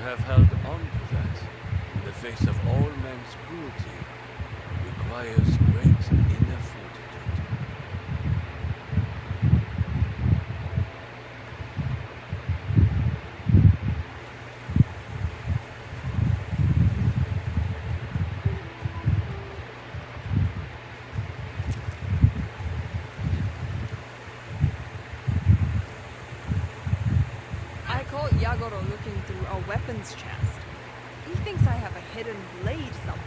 have held on to that, in the face of all men's cruelty, requires great inner fortitude. I caught Yagoro looking through a weapons chest. He thinks I have a hidden blade somewhere.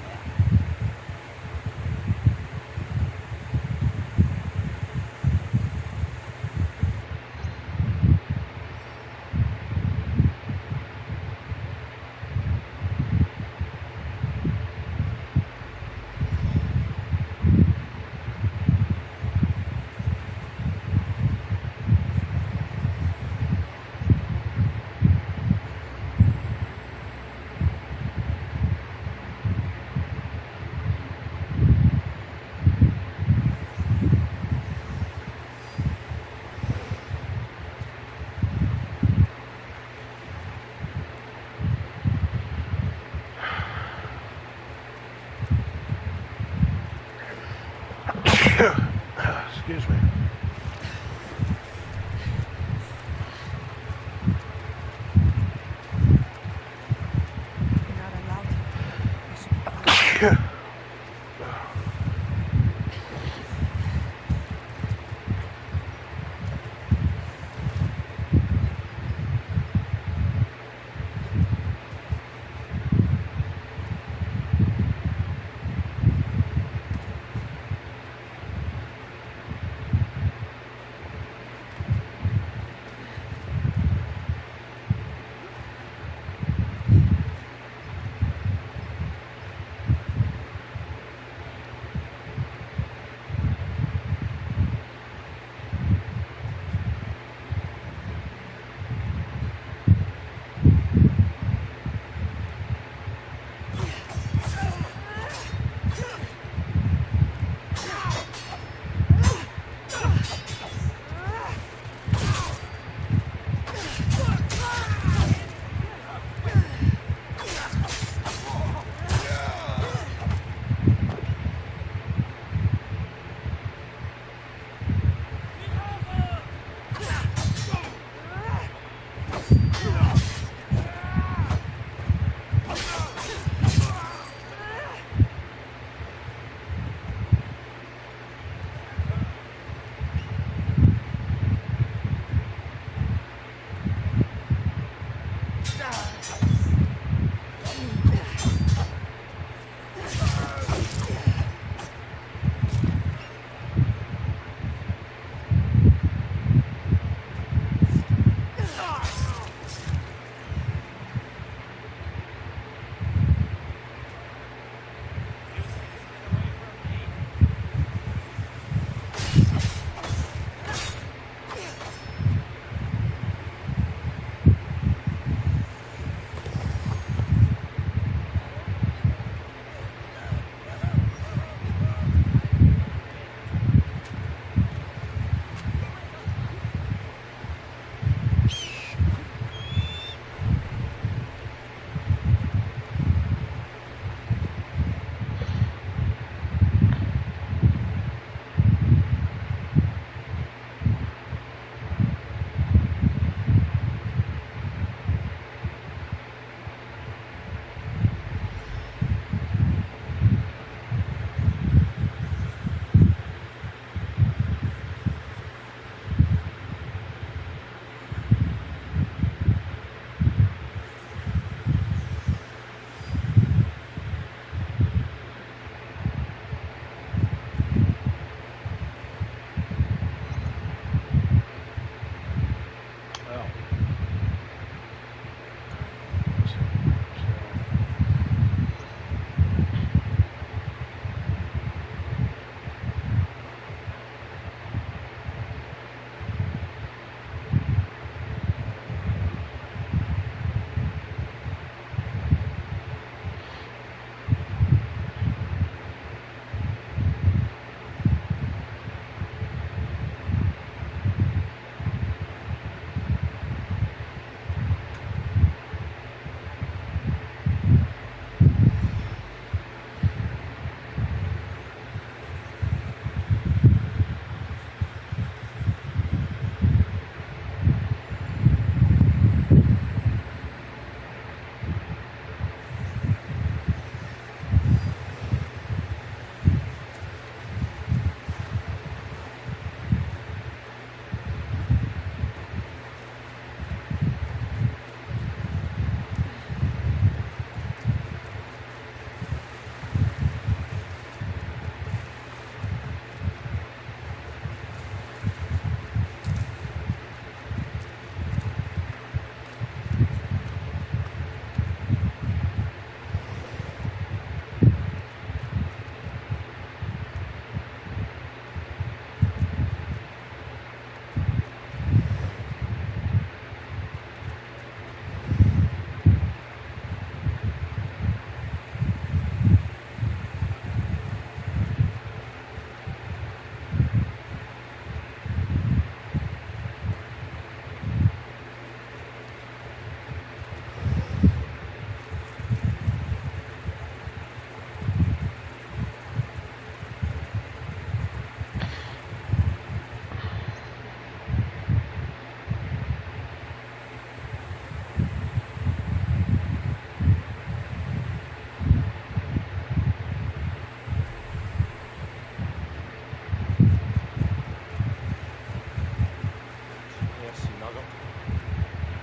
Naga.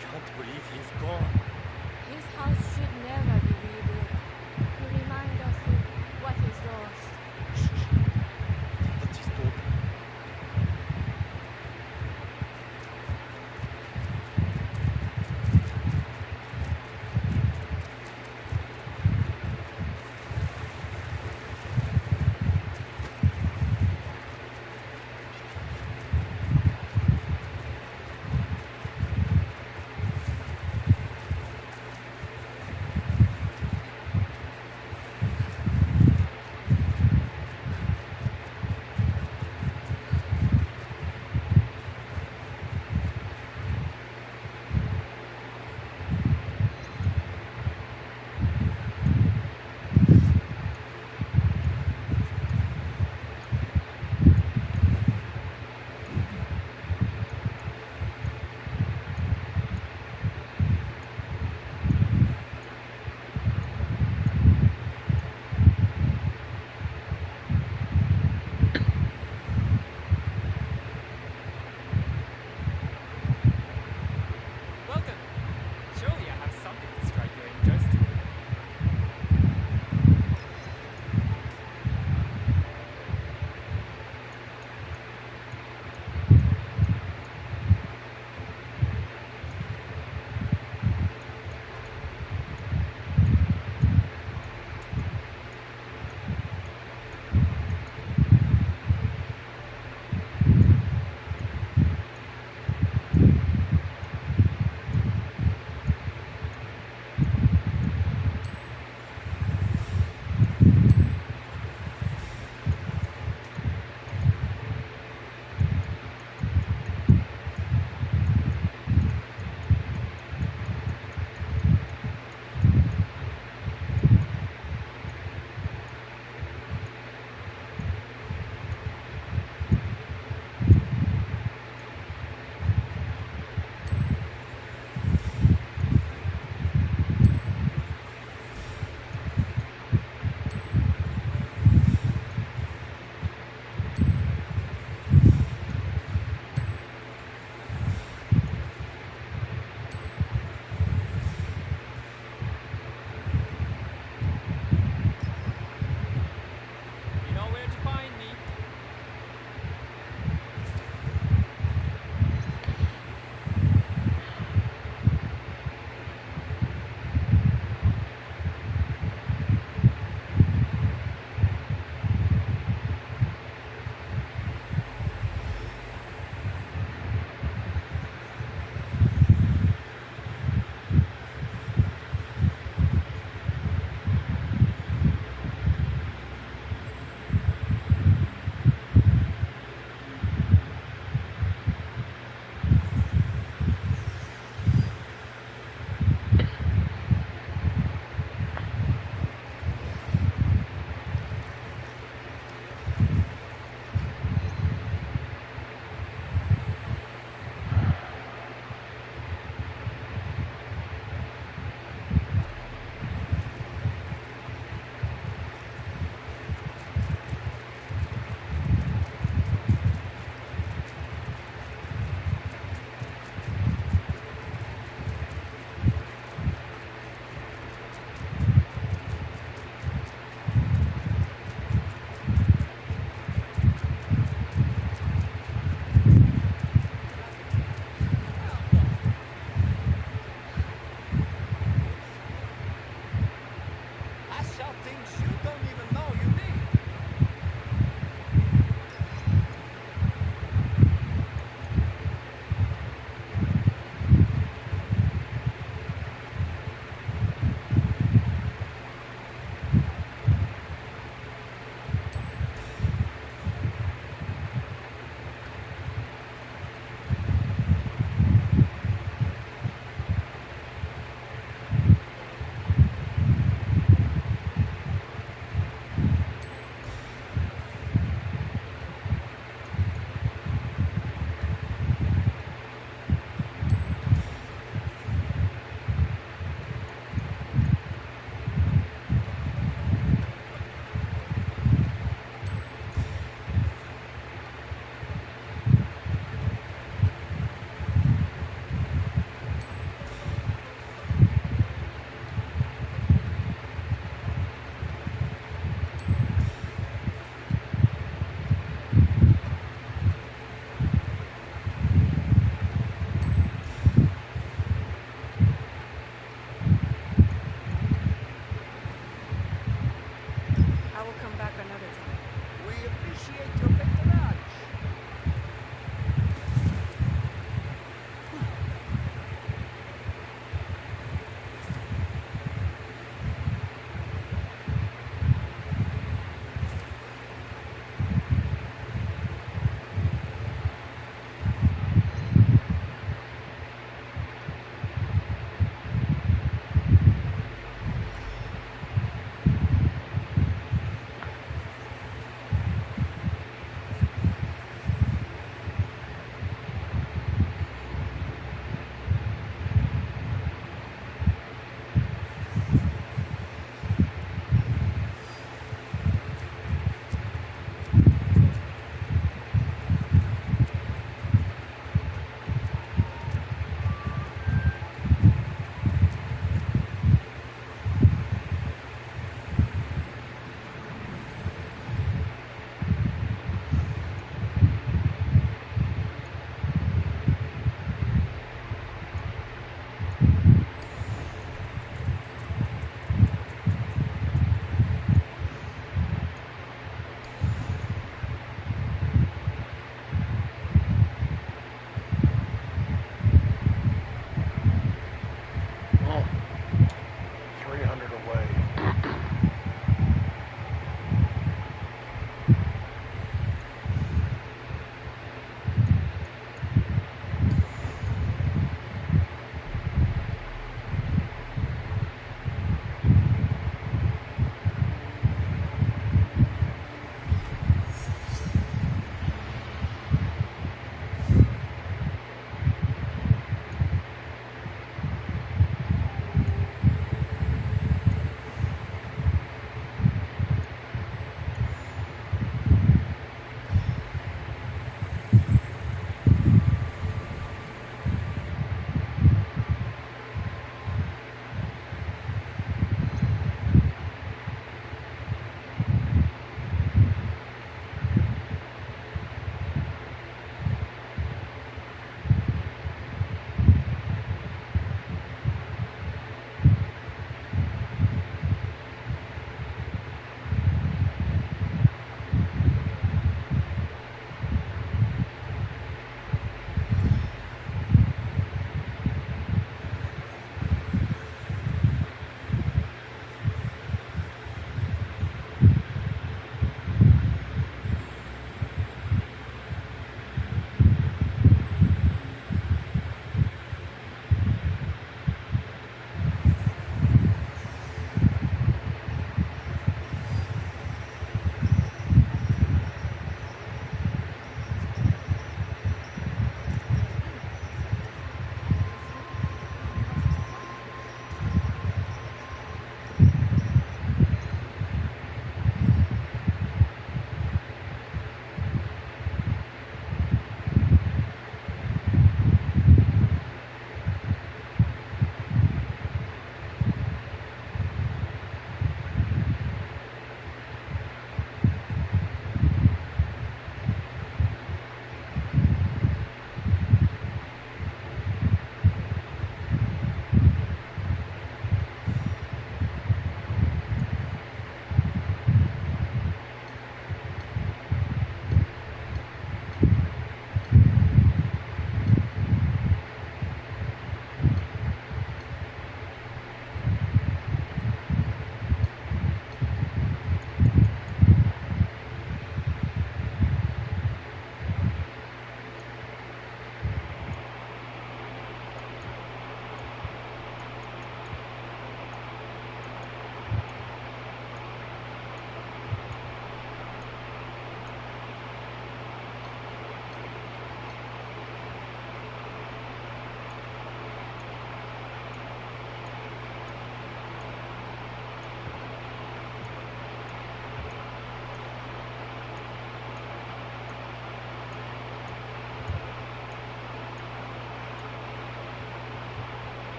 Can't believe he's gone. His house should never be rebuilt to remind us of what is lost. Shh. That's his daughter.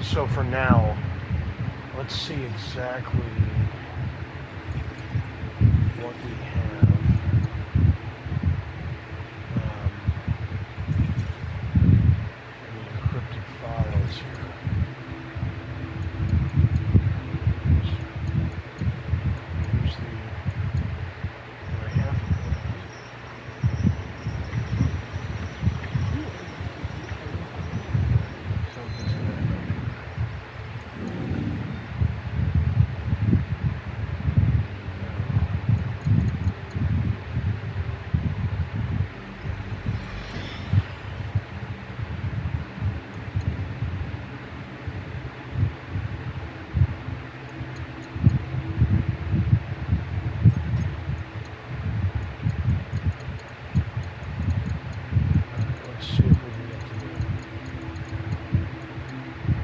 So for now, let's see exactly what we have. Any encrypted files here. Here's the. I have. Something's going on. Let's see if we can get to the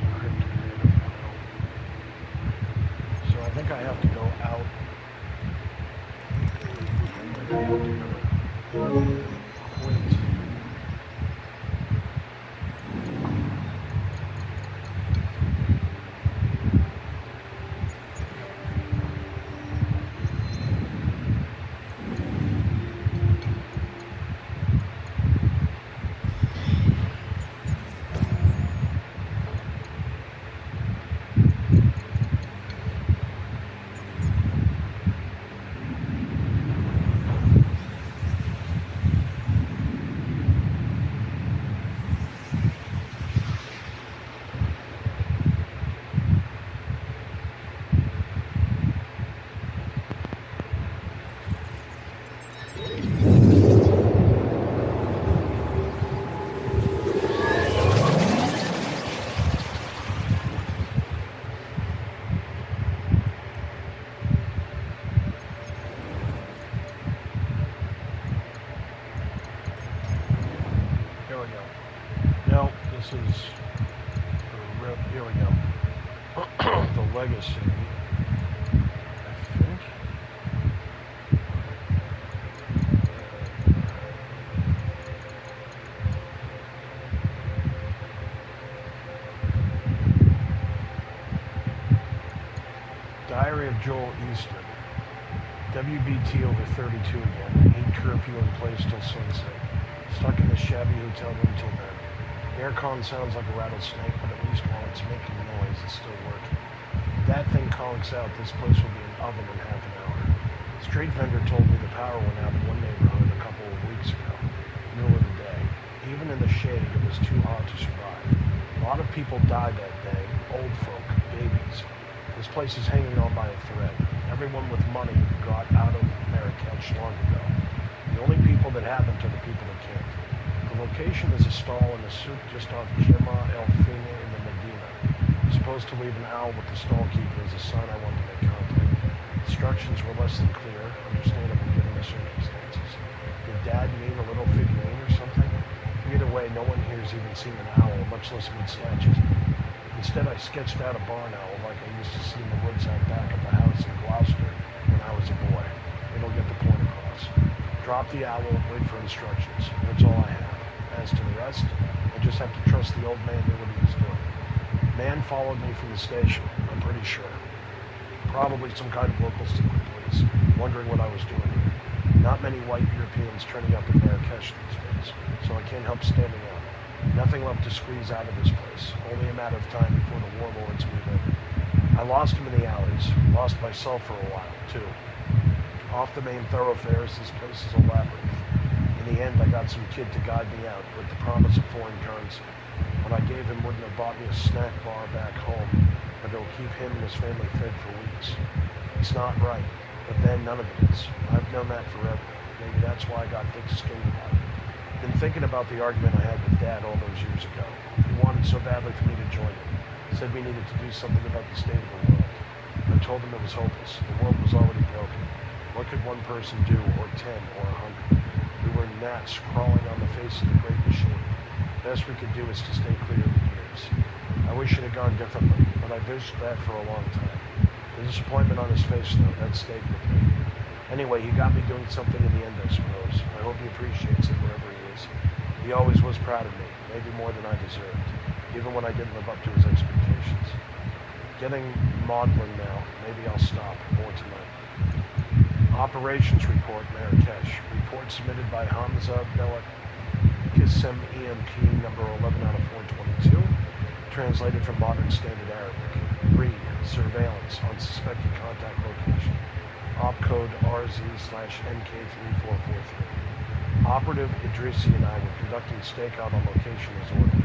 encrypted data file. So I think I have to go out. I have to go quit. Here we go. No, this is here we go. The legacy, I think. Diary of Joel Easton. WBT over 32 again. 8 curfew in place till sunset. Stuck in the shabby hotel room till then. Aircon sounds like a rattlesnake, but at least while it's making noise, it's still working. If that thing conks out, this place will be an oven in half an hour. The street vendor told me the power went out in one neighborhood a couple of weeks ago, middle of the day. Even in the shade, it was too hot to survive. A lot of people died that day, old folk, babies. This place is hanging on by a thread. Everyone with money got out of Marrakech long ago. The only people that haven't are the people that can't. The location is a stall in a souk just off Jema El Fina in the Medina. I'm supposed to leave an owl with the stall keeper as a sign I want to make contact. Instructions were less than clear, understandable given the circumstances. Did Dad mean a little figurine or something? Either way, no one here's even seen an owl, much less a good statue. Instead, I sketched out a barn owl like I used to see in the woods out back of the house in Gloucester when I was a boy. It'll get the point across. Drop the owl, wait for instructions. That's all I have. As to the rest, I just have to trust the old man knew what he was doing. Man followed me from the station, I'm pretty sure. Probably some kind of local secret police, wondering what I was doing here. Not many white Europeans turning up in Marrakesh these days, so I can't help standing out. Nothing left to squeeze out of this place. Only a matter of time before the warlords move in. I lost him in the alleys. Lost myself for a while, too. Off the main thoroughfares, this place is a labyrinth. In the end, I got some kid to guide me out with the promise of foreign currency. What I gave him wouldn't have bought me a snack bar back home, but it'll keep him and his family fed for weeks. It's not right, but then none of it is. I've known that forever. Maybe that's why I got thick-skinned about it. Been thinking about the argument I had with Dad all those years ago. He wanted so badly for me to join him. Said we needed to do something about the state of the world. I told him it was hopeless. The world was already broken. What could one person do, or 10, or 100? We were gnats crawling on the face of the great machine. Best we could do is to stay clear of the years. I wish it had gone differently, but I wished that for a long time. The disappointment on his face, though, that stayed with me. Anyway, he got me doing something in the end, I suppose. I hope he appreciates it wherever he is. He always was proud of me, maybe more than I deserved, even when I didn't live up to his expectations. locations. Getting maudlin now. Maybe I'll stop. More tonight. Operations report, Marrakesh. Report submitted by Hamza Belak Kisem EMP number 11 out of 422. Translated from Modern Standard Arabic. Read. Surveillance on suspected contact location. Op code RZ/NK3443. Operative Idrisi and I were conducting stakeout on location as ordered.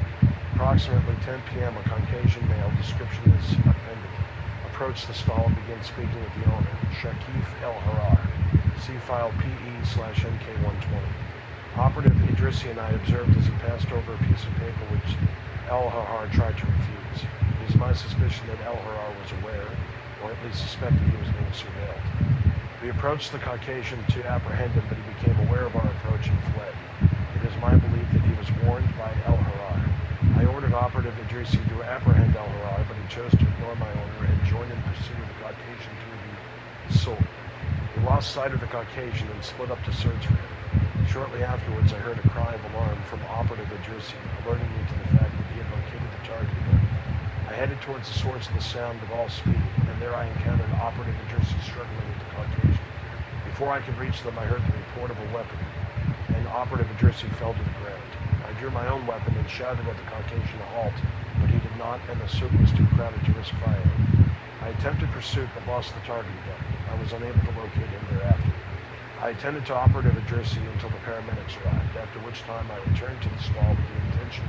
Approximately 10 p.m. a Caucasian male, description is appended, approached the stall and began speaking with the owner, Shakif El Harar. See file PE/NK120. Operative Idrisi and I observed as he passed over a piece of paper which El Harar tried to refuse. It is my suspicion that El Harar was aware, or at least suspected he was being surveilled. We approached the Caucasian to apprehend him, but he became aware of our approach and fled. It is my belief that he was warned by El Harar. I ordered Operative Idrisi to apprehend El Harar, but he chose to ignore my order and joined in pursuit of the Caucasian through the Sul. We lost sight of the Caucasian and split up to search for him. Shortly afterwards, I heard a cry of alarm from Operative Idrisi, alerting me to the fact that he had located the target again. I headed towards the source of the sound with all speed, and there I encountered Operative Idrisi struggling with the Caucasian. Before I could reach them, I heard the report of a weapon, and Operative Idrisi fell to the ground. I drew my own weapon and shouted at the Caucasian to halt, but he did not, and the suit was too crowded to risk firing. I attempted pursuit, but lost the target again. I was unable to locate him thereafter. I attended to Operative Idrisi until the paramedics arrived, after which time I returned to the stall with the intention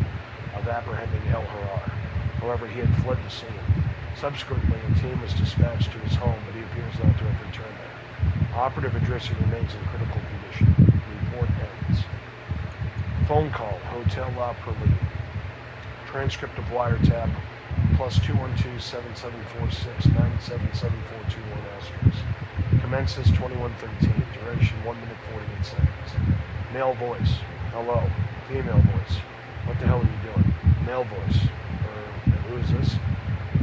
of apprehending El Harar. However, he had fled the scene. Subsequently, a team was dispatched to his home, but he appears not to have returned there. Operative Idrisi remains in critical condition. Report ends. Phone call, Hotel La Praline. Transcript of wiretap, plus 212-7746-977421 *. Commences 21:13. Duration 1 minute 48 seconds. Male voice. Hello. Female voice. What the hell are you doing? Male voice. Who is this?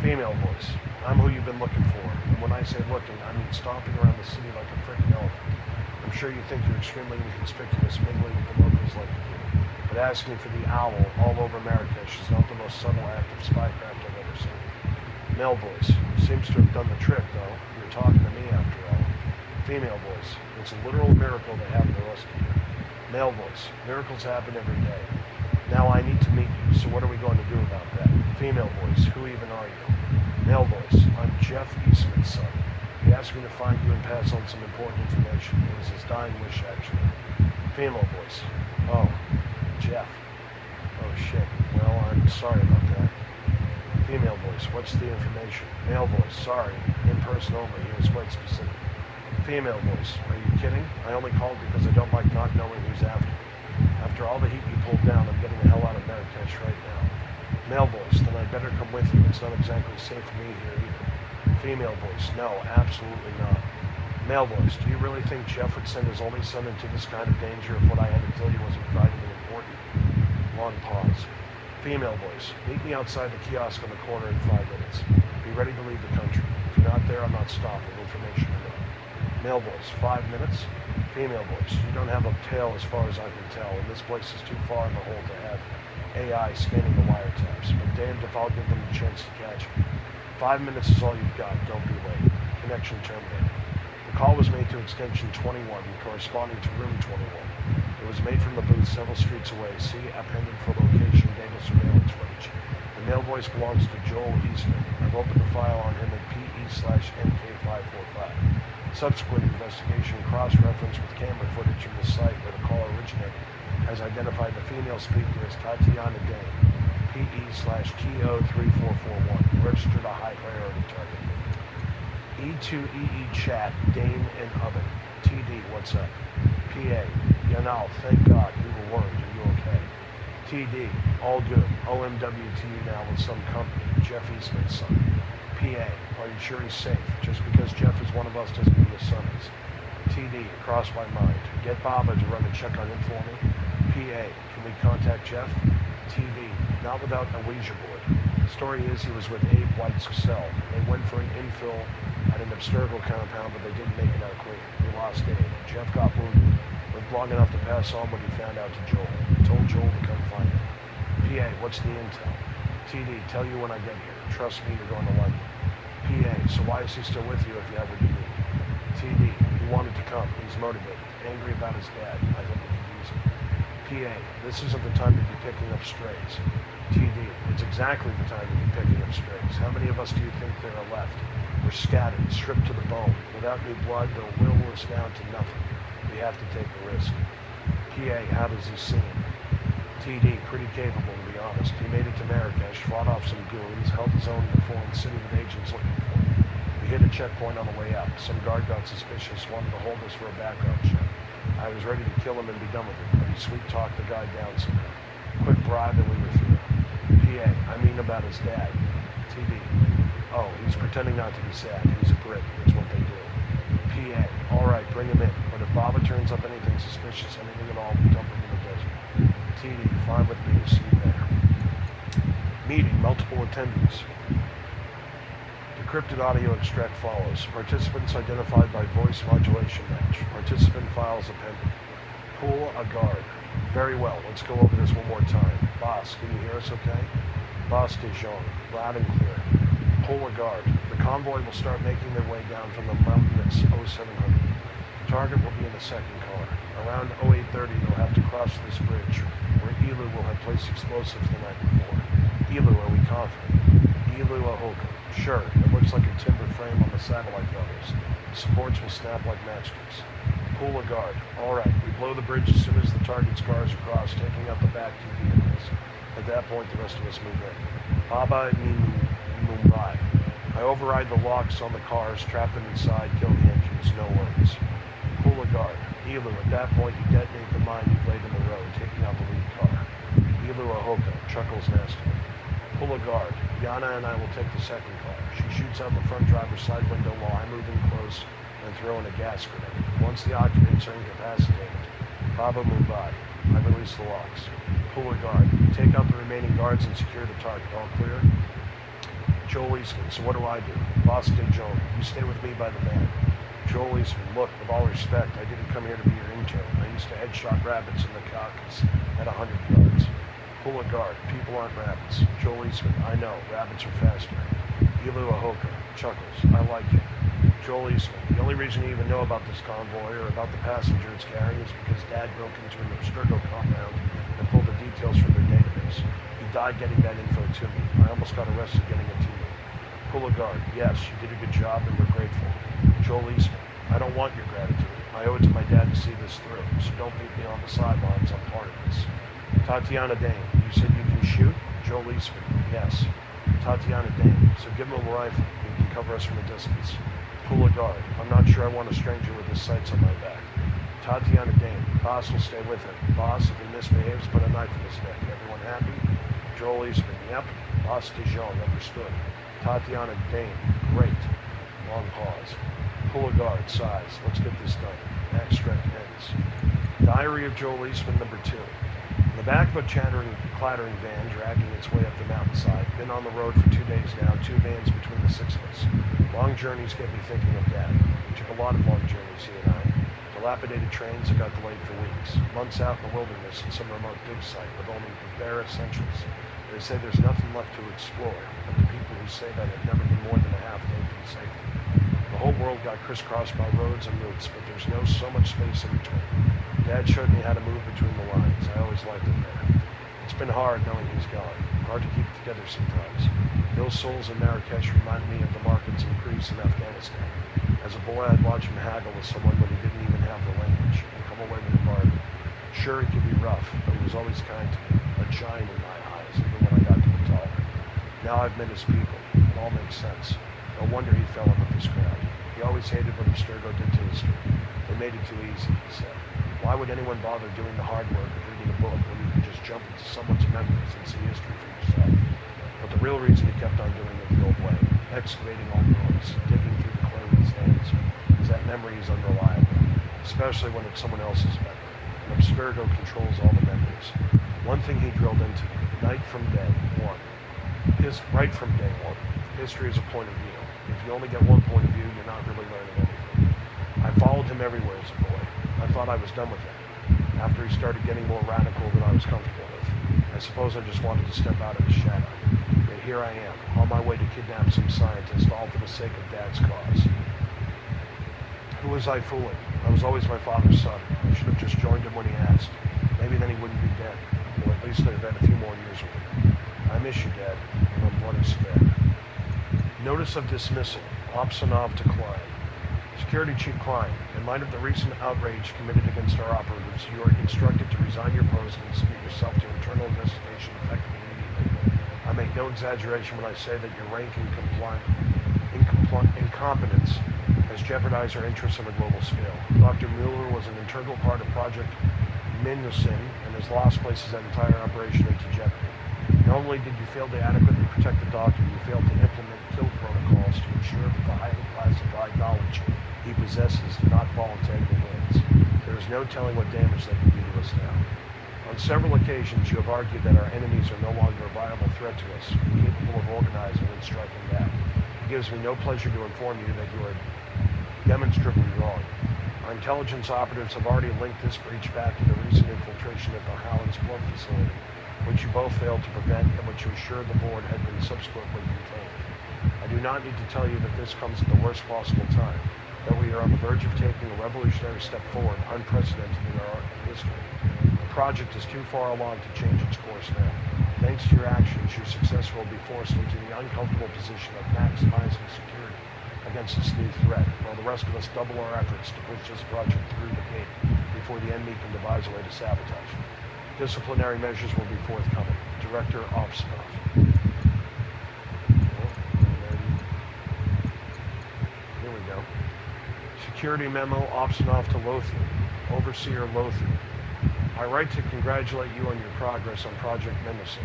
Female voice. I'm who you've been looking for. And when I say looking, I mean stomping around the city like a freaking elephant. I'm sure you think you're extremely inconspicuous, mingling with the locals like you do. But asking for the owl all over Marrakesh is not the most subtle act of spycraft I've ever seen. Male voice. Seems to have done the trick, though. You're talking to me, after all. Female voice. It's a literal miracle they happen to rescue you. Male voice. Miracles happen every day. Now I need to meet you, so what are we going to do about that? Female voice. Who even are you? Male voice. I'm Jeff Eastman's son. He asked me to find you and pass on some important information. It was his dying wish, actually. Female voice. Oh, Jeff. Oh, shit. Well, I'm sorry about that. Female voice. What's the information? Male voice. Sorry. In person only. He was quite specific. Female voice. Are you kidding? I only called because I don't like not knowing who's after me. After all the heat you pulled down, I'm getting the hell out of Marrakesh right now. Male voice. Then I'd better come with you. It's not exactly safe for me here either. Female voice. No, absolutely not. Male voice. Do you really think Jeff would send his only son into this kind of danger if what I had to tell you wasn't vitally important? Long pause. Female voice. Meet me outside the kiosk on the corner in 5 minutes. Be ready to leave the country. If you're not there, I'm not stopping. Information or no. Male voice. 5 minutes. Female voice. You don't have a tail as far as I can tell, and this place is too far in the hole to have AI scanning the wiretaps. But damned if I'll give them a chance to catch me. 5 minutes is all you've got. Don't be late. Connection terminated. The call was made to extension 21, corresponding to room 21. It was made from the booth several streets away. See appended for location data surveillance range. The male voice belongs to Joel Eastman. I've opened the file on him at PE/NK545. Subsequent investigation cross-reference with camera footage from the site where the call originated has identified the female speaker as Tatiana Dane, PE/TO3441, registered a high priority target. E2EE chat, Dane and Oven. TD, what's up? PA, Yanal, thank God, we were warned, are you okay? TD, all good. OMW to you now with some company, Jeff Eastman's son. PA, are you sure he's safe? Just because Jeff is one of us doesn't mean his son is. TD, crossed my mind. Get Baba to run a check on him for me. PA, can we contact Jeff? TD, not without a Ouija board. Story is he was with Abe White's cell. They went for an infill at an abstergo compound, but they didn't make it out clear. They lost Abe. Jeff got wounded. Lived long enough to pass on what he found out to Joel. He told Joel to come find him. PA, what's the intel? TD, tell you when I get here. Trust me, you're going to like it. PA, so why is he still with you if you have what you need? TD, he wanted to come. He's motivated. Angry about his dad. I think we could use him. PA, this isn't the time to be picking up strays. TD, it's exactly the time to be picking up strays. How many of us do you think there are left? We're scattered, stripped to the bone. Without new blood, they'll whittle us down to nothing. We have to take a risk. PA, how does he seem? TD, pretty capable to be honest. He made it to Marrakesh, fought off some goons, held his own in a foreign city with agents looking for him. We hit a checkpoint on the way out. Some guard got suspicious, wanted to hold us for a background check. I was ready to kill him and be done with it, but he sweet-talked the guy down somehow. Quick bribe and we were through. PA, I mean about his dad. TD, oh, he's pretending not to be sad. He's a Brit. It's what they do. PA, all right, bring him in. But if Baba turns up anything suspicious, anything at all, we dump him in the desert. TD, fine with me. See you there. Meeting, multiple attendees. Decrypted audio extract follows. Participants identified by voice modulation match. Participant files appended. Pool a guard. Very well, let's go over this one more time. Boss, can you hear us okay? Boss Dijon, loud and clear. Pull a guard. The convoy will start making their way down from the mountainous 0700. Target will be in the second car. Around 0830, they'll have to cross this bridge, where Elu will have placed explosives the night before. Elu, are we confident? Elu Ahoka. Sure, it looks like a timber frame on the satellite photos. Supports will snap like matchsticks. Pull a guard. All right, we blow the bridge as soon as the target's cars are crossed, taking out the back two vehicles. At that point, the rest of us move in. Baba Mumbai. I override the locks on the cars, trap them inside, kill the engines, no worries. Pull a guard. Elu, at that point, you detonate the mine you've laid in the road, taking out the lead car. Elu Ahoka, chuckles nastily. Pull a guard. Yana and I will take the second car. She shoots out the front driver's side window while I move in close and throw in a gas grenade. Once the occupants are incapacitated, Baba Mumbai. I release the locks. Pull a guard. Take out the remaining guards and secure the target. All clear? Joel Eastman, so what do I do? Boss Dijon, you stay with me by the van. Joel Eastman, look, with all respect, I didn't come here to be your intern. I used to headshot rabbits in the Caucasus at 100 yards. Pull a guard. People aren't rabbits. Joel Eastman, I know. Rabbits are faster. Elu Ahoka, chuckles. I like it. Joel Eastman, the only reason you even know about this convoy or about the passenger it's carrying is because Dad broke into an Abstergo compound and pulled the details from their database. He died getting that info to me. I almost got arrested getting it to you. Pull a guard. Yes, you did a good job and we're grateful. Joel Eastman, I don't want your gratitude. I owe it to my dad to see this through, so don't leave me on the sidelines. I'm part of this. Tatiana Dane, you said you can shoot? Joel Eastman, yes. Tatiana Dane, so give him a rifle. He can cover us from a distance. Pull a guard. I'm not sure I want a stranger with his sights on my back. Tatiana Dane, Boss will stay with him. Boss, if he misbehaves, put a knife in his neck. Everyone happy? Joel Eastman, yep. Boss Dijon, understood. Tatiana Dane, great. Long pause. Pull a guard, size. Let's get this done. Extract ends. Diary of Joel Eastman, number 2. In the back of a clattering van dragging its way up the mountainside. Been on the road for 2 days now, 2 vans between the 6 of us. Long journeys get me thinking of Dad. We took a lot of long journeys, he and I. Dilapidated trains that got delayed for weeks. Months out in the wilderness in some remote dig site with only the bare essentials. They say there's nothing left to explore, but the people who say that have never been more than a half day from safety. The whole world got crisscrossed by roads and routes, but there's so much space in between. Dad showed me how to move between the lines. I always liked it there. It's been hard knowing he's gone. Hard to keep it together sometimes. Those souls in Marrakesh remind me of the markets in Greece and Afghanistan. As a boy, I'd watch him haggle with someone when he didn't even have the language and come away with a bargain. Sure, he could be rough, but he was always kind to me, a giant in my eyes, even when I got to be taller. Now I've met his people. It all makes sense. No wonder he fell in with this crowd. He always hated what Abstergo did to history. They made it too easy, he said. Why would anyone bother doing the hard work of reading a book when you can just jump into someone's memories and see history for yourself? But the real reason he kept on doing it the old way, excavating old ruins, digging through the clay with his hands, is that memory is unreliable, especially when it's someone else's memory. And Abstergo controls all the memories. One thing he drilled into me, right from day one. History is a point of view. If you only get one point of view, you're not really learning anything. I followed him everywhere as a boy. I thought I was done with him. After he started getting more radical than I was comfortable with. I suppose I just wanted to step out of his shadow. here I am, on my way to kidnap some scientist, all for the sake of Dad's cause. Who was I fooling? I was always my father's son. I should have just joined him when he asked. Maybe then he wouldn't be dead. Or at least I'd have had a few more years with him. I miss you, Dad. And I'm bloody scared. Notice of dismissal. Opsonov to Klein. Security Chief Klein, in light of the recent outrage committed against our operatives, you are instructed to resign your post and submit yourself to internal investigation effective immediately. I make no exaggeration when I say that your rank and incompetence has jeopardized our interests on a global scale. Dr. Mueller was an integral part of Project Minusin, and his loss places that entire operation into jeopardy. Not only did you fail to adequately protect the doctor, you failed to implement kill protocols to ensure that the highly classified knowledge he possesses did not fall into enemy hands. There is no telling what damage they can do to us now. On several occasions, you have argued that our enemies are no longer a viable threat to us, capable of organizing and striking back. It gives me no pleasure to inform you that you are demonstrably wrong. Our intelligence operatives have already linked this breach back to the recent infiltration of the Howland's port facility, which you both failed to prevent and which you assured the board had been subsequently contained. I do not need to tell you that this comes at the worst possible time, that we are on the verge of taking a revolutionary step forward, unprecedented in our history. The project is too far along to change its course now. Thanks to your actions, your successor will be forced into the uncomfortable position of maximizing security against this new threat, while the rest of us double our efforts to push this project through the gate before the enemy can devise a way to sabotage it. Disciplinary measures will be forthcoming. Director Opsonov. Here we go. Security memo Opsonov to Lothian. Overseer Lothian. I write to congratulate you on your progress on Project Menacing.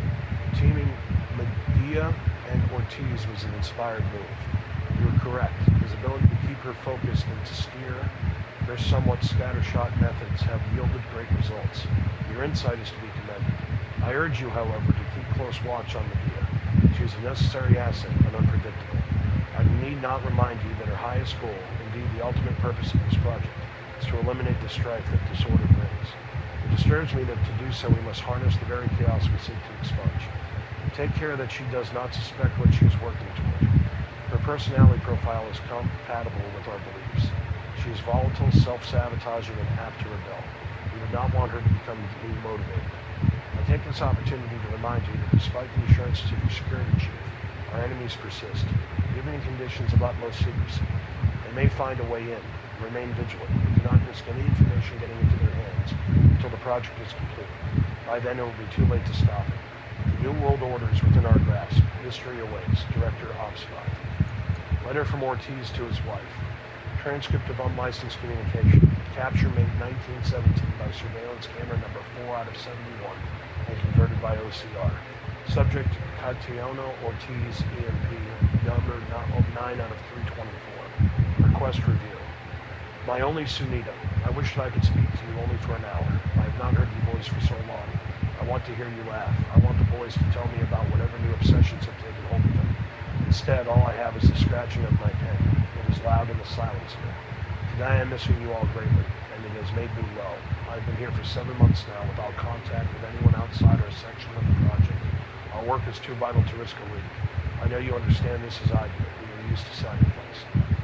Teaming Medea and Ortiz was an inspired move. You were correct. His ability to keep her focused and to steer their somewhat scattershot methods have yielded great results. Your insight is to be commended. I urge you, however, to keep close watch on Medea. She is a necessary asset, but unpredictable. I need not remind you that her highest goal, indeed the ultimate purpose of this project, is to eliminate the strife that disorder brings. It disturbs me that to do so we must harness the very chaos we seek to expunge. Take care that she does not suspect what she is working toward. Her personality profile is compatible with our beliefs. She is volatile, self-sabotaging, and apt to rebel. We would not want her to become demotivated. I take this opportunity to remind you that despite the assurances of your security chief, our enemies persist. Given conditions of utmost secrecy, they may find a way in. Remain vigilant. We do not risk any information getting into their hands until the project is complete. By then, it will be too late to stop it. The New World Order is within our grasp. History awaits. Director Opsonov. Letter from Ortiz to his wife. Transcript of unlicensed communication. Capture May 1917 by surveillance camera number 4 out of 71 and converted by OCR. Subject Catiano Ortiz EMP number 9 out of 324. Request review. My only Sunita, I wish that I could speak to you only for an hour. I have not heard your voice for so long. I want to hear you laugh. I want the boys to tell me about whatever new obsessions have taken hold of them. Instead, all I have is the scratching of my pen. It is loud in the silence here. Today I am missing you all greatly, and it has made me low. I have been here for 7 months now without contact with anyone outside our section of the project. Our work is too vital to risk a week. I know you understand this as I do. We are used to sacrifice.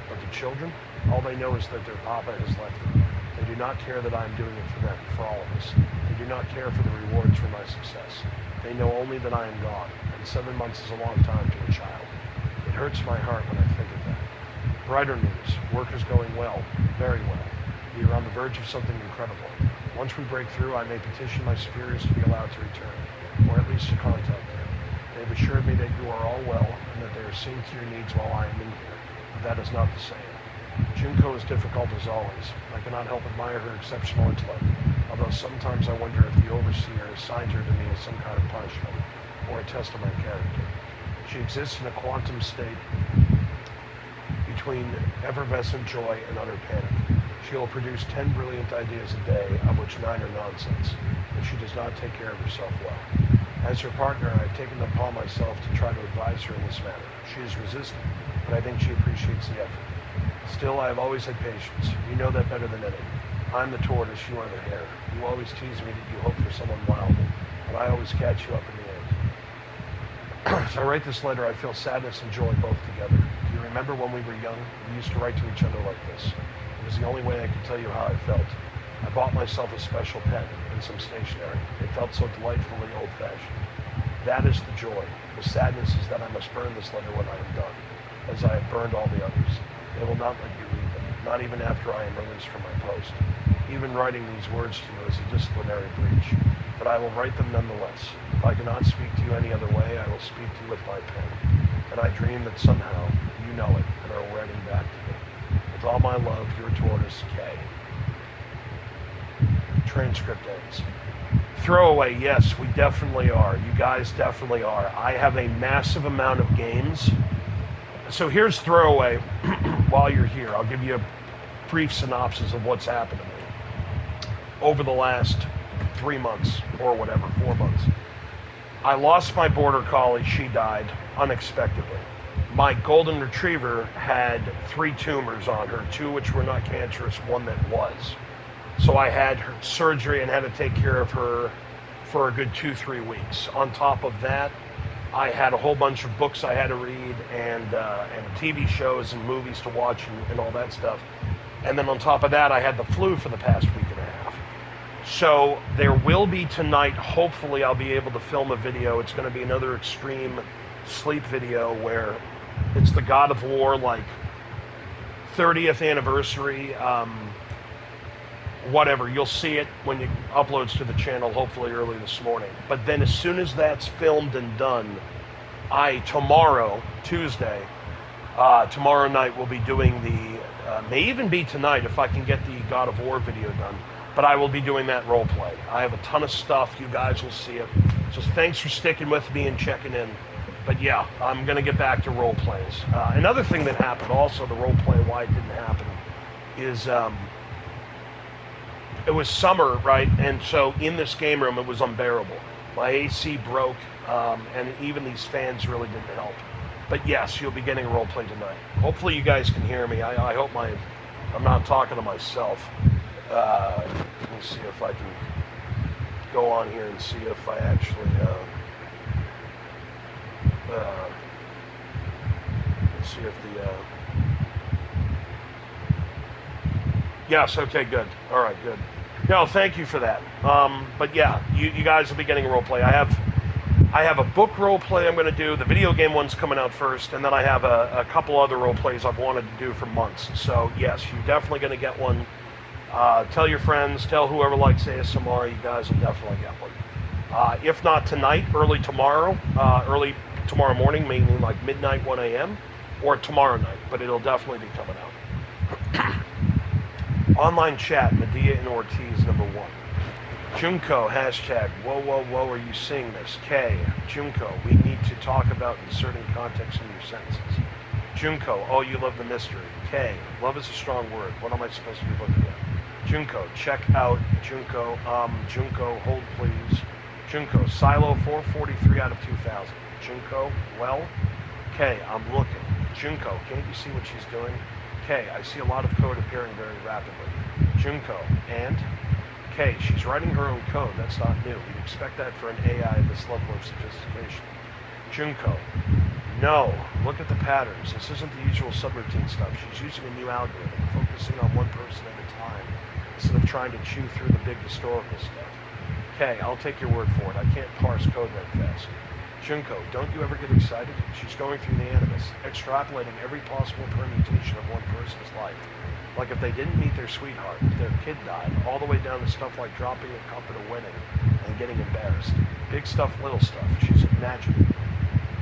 But the children? All they know is that their papa has left them. They do not care that I am doing it for them, for all of us. They do not care for the rewards for my success. They know only that I am gone, and 7 months is a long time to a child. It hurts my heart when I think of that. Brighter news. Work is going well, very well. We are on the verge of something incredible. Once we break through, I may petition my superiors to be allowed to return, or at least to contact them. They have assured me that you are all well, and that they are seeing to your needs while I am in here, but that is not the same. Junko is difficult as always. I cannot help admire her exceptional intellect, although sometimes I wonder if the overseer assigned her to me as some kind of punishment, or a test of my character. She exists in a quantum state between effervescent joy and utter panic. She will produce 10 brilliant ideas a day, of which 9 are nonsense, and she does not take care of herself well. As her partner, I have taken it upon myself to try to advise her in this matter. She is resistant, but I think she appreciates the effort. Still, I have always had patience. You know that better than any. I'm the tortoise, you are the hare. You always tease me that you hope for someone wilder, but I always catch you up in the end. As I write this letter, I feel sadness and joy both together. Do you remember when we were young? We used to write to each other like this. It was the only way I could tell you how I felt. I bought myself a special pen and some stationery. It felt so delightfully old-fashioned. That is the joy. The sadness is that I must burn this letter when I am done, as I have burned all the others. They will not let you read them, not even after I am released from my post. Even writing these words to you is a disciplinary breach, but I will write them nonetheless. If I cannot speak to you any other way, I will speak to you with my pen. And I dream that somehow you know it and are writing back to me. With all my love, your tortoise, K. Transcript ends. Throwaway, yes, we definitely are. You guys definitely are. I have a massive amount of games. So here's Throwaway. While you're here, I'll give you a brief synopsis of what's happened to me over the last 3 months or whatever, 4 months. I lost my border collie. She died unexpectedly. My golden retriever had 3 tumors on her, 2 which were not cancerous, 1 that was. So I had her surgery and had to take care of her for a good 2-3 weeks. On top of that, I had a whole bunch of books I had to read and TV shows and movies to watch and all that stuff. And then on top of that, I had the flu for the past week and a half. So there will be tonight, hopefully I'll be able to film a video. It's going to be another extreme sleep video where it's the God of War, like 30th anniversary, whatever. You'll see it when it uploads to the channel, hopefully early this morning. But then as soon as that's filmed and done, tomorrow, Tuesday, tomorrow night we'll be doing may even be tonight if I can get the God of War video done. But I will be doing that role play. I have a ton of stuff. You guys will see it. So thanks for sticking with me and checking in. But yeah, I'm going to get back to role plays. Another thing that happened also, the role play, why it didn't happen, is it was summer, right? And so in this game room, it was unbearable. My AC broke, and even these fans really didn't help. But yes, you'll be getting a role play tonight. Hopefully you guys can hear me. I hope I'm not talking to myself. Let me see if I can go on here and see if I actually let's see if the yes, okay, good. All right, good. No, thank you for that. But yeah, you guys will be getting a role play. I have a book role play I'm going to do. The video game one's coming out first, and then I have a couple other role plays I've wanted to do for months. So yes, you're definitely going to get one. Tell your friends, tell whoever likes ASMR, you guys will definitely get one. If not tonight, early tomorrow morning, meaning like midnight, 1 a.m., or tomorrow night, but it'll definitely be coming out. Online chat, Medea and Ortiz, number 1. Junko, hashtag, whoa, whoa, whoa, are you seeing this? K, Junko, we need to talk about inserting context in your sentences. Junko, oh, you love the mystery. K, love is a strong word. What am I supposed to be looking at? Junko, check out. Junko, hold please. Junko, Silo 443 out of 2000. Junko, well, K, I'm looking. Junko, can't you see what she's doing? K, I see a lot of code appearing very rapidly. Junko, and? K, she's writing her own code. That's not new. You'd expect that for an AI of this level of sophistication. Junko, no, look at the patterns. This isn't the usual subroutine stuff. She's using a new algorithm, focusing on one person at a time, instead of trying to chew through the big historical stuff. K, I'll take your word for it. I can't parse code that fast. Junko, don't you ever get excited? She's going through the animus, extrapolating every possible permutation of one person's life. Like if they didn't meet their sweetheart, if their kid died, all the way down to stuff like dropping a cup at a wedding and getting embarrassed. Big stuff, little stuff. She's imagining.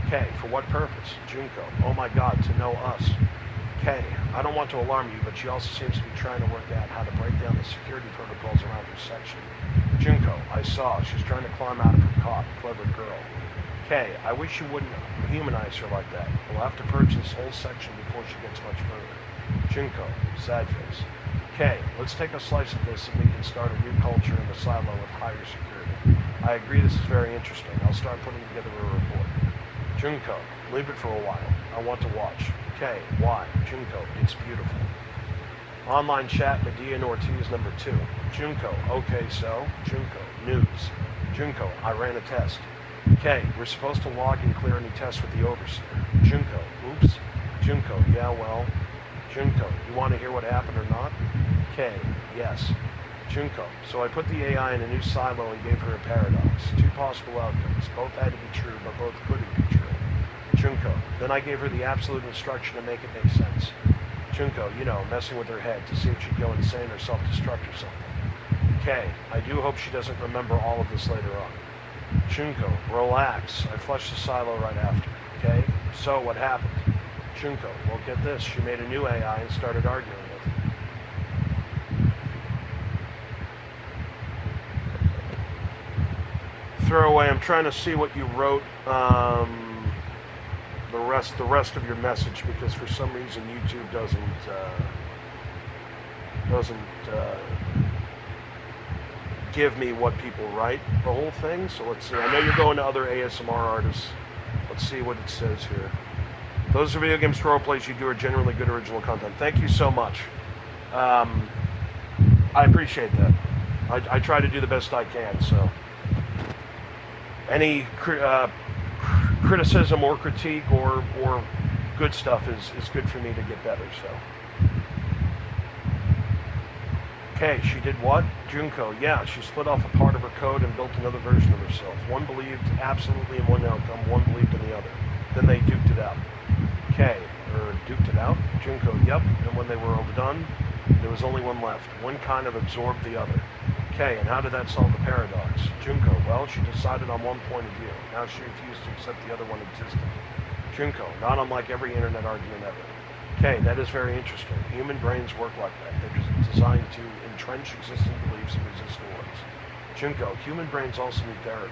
K, for what purpose? Junko, oh my God, to know us. K, I don't want to alarm you, but she also seems to be trying to work out how to break down the security protocols around her section. Junko, I saw. She's trying to climb out of her cot. Clever girl. K, I wish you wouldn't humanize her like that. We'll have to purge this whole section before she gets much further. Junko, sad face. K, let's take a slice of this and we can start a new culture in the silo with higher security. I agree this is very interesting. I'll start putting together a report. Junko, leave it for a while. I want to watch. K, why? Junko, it's beautiful. Online chat, Medea and Ortiz, number 2. Junko, okay, so? Junko, news. Junko, I ran a test. Okay, we're supposed to log and clear any tests with the overseer. Junko, oops. Junko, yeah, well. Junko, you want to hear what happened or not? Okay, yes. Junko, so I put the AI in a new silo and gave her a paradox. Two possible outcomes. Both had to be true, but both couldn't be true. Junko, then I gave her the absolute instruction to make it make sense. Junko, messing with her head to see if she'd go insane or self-destruct or something. Okay, I do hope she doesn't remember all of this later on. Junko, relax. I flushed the silo right after. Okay, so what happened? Junko, well, get this. She made a new AI and started arguing with it. Throwaway, I'm trying to see what you wrote, the rest of your message, because for some reason YouTube doesn't give me what people write, the whole thing. So let's see. I know you're going to other ASMR artists. Let's see what it says here. Those are video games role plays you do are generally good original content. Thank you so much. I appreciate that. I try to do the best I can. So any criticism or critique or good stuff is good for me to get better. So. Okay, she did what? Junko, yeah, she split off a part of her code and built another version of herself. One believed absolutely in one outcome, one believed in the other. Then they duked it out. Okay, duked it out? Junko, yep, and when they were overdone, there was only one left. One kind of absorbed the other. Okay, and how did that solve the paradox? Junko, well, she decided on one point of view. Now she refused to accept the other one existed. Junko, not unlike every internet argument ever. Okay, that is very interesting. Human brains work like that. They're designed to entrench existing beliefs and resist new ones. Junko, human brains also need therapy.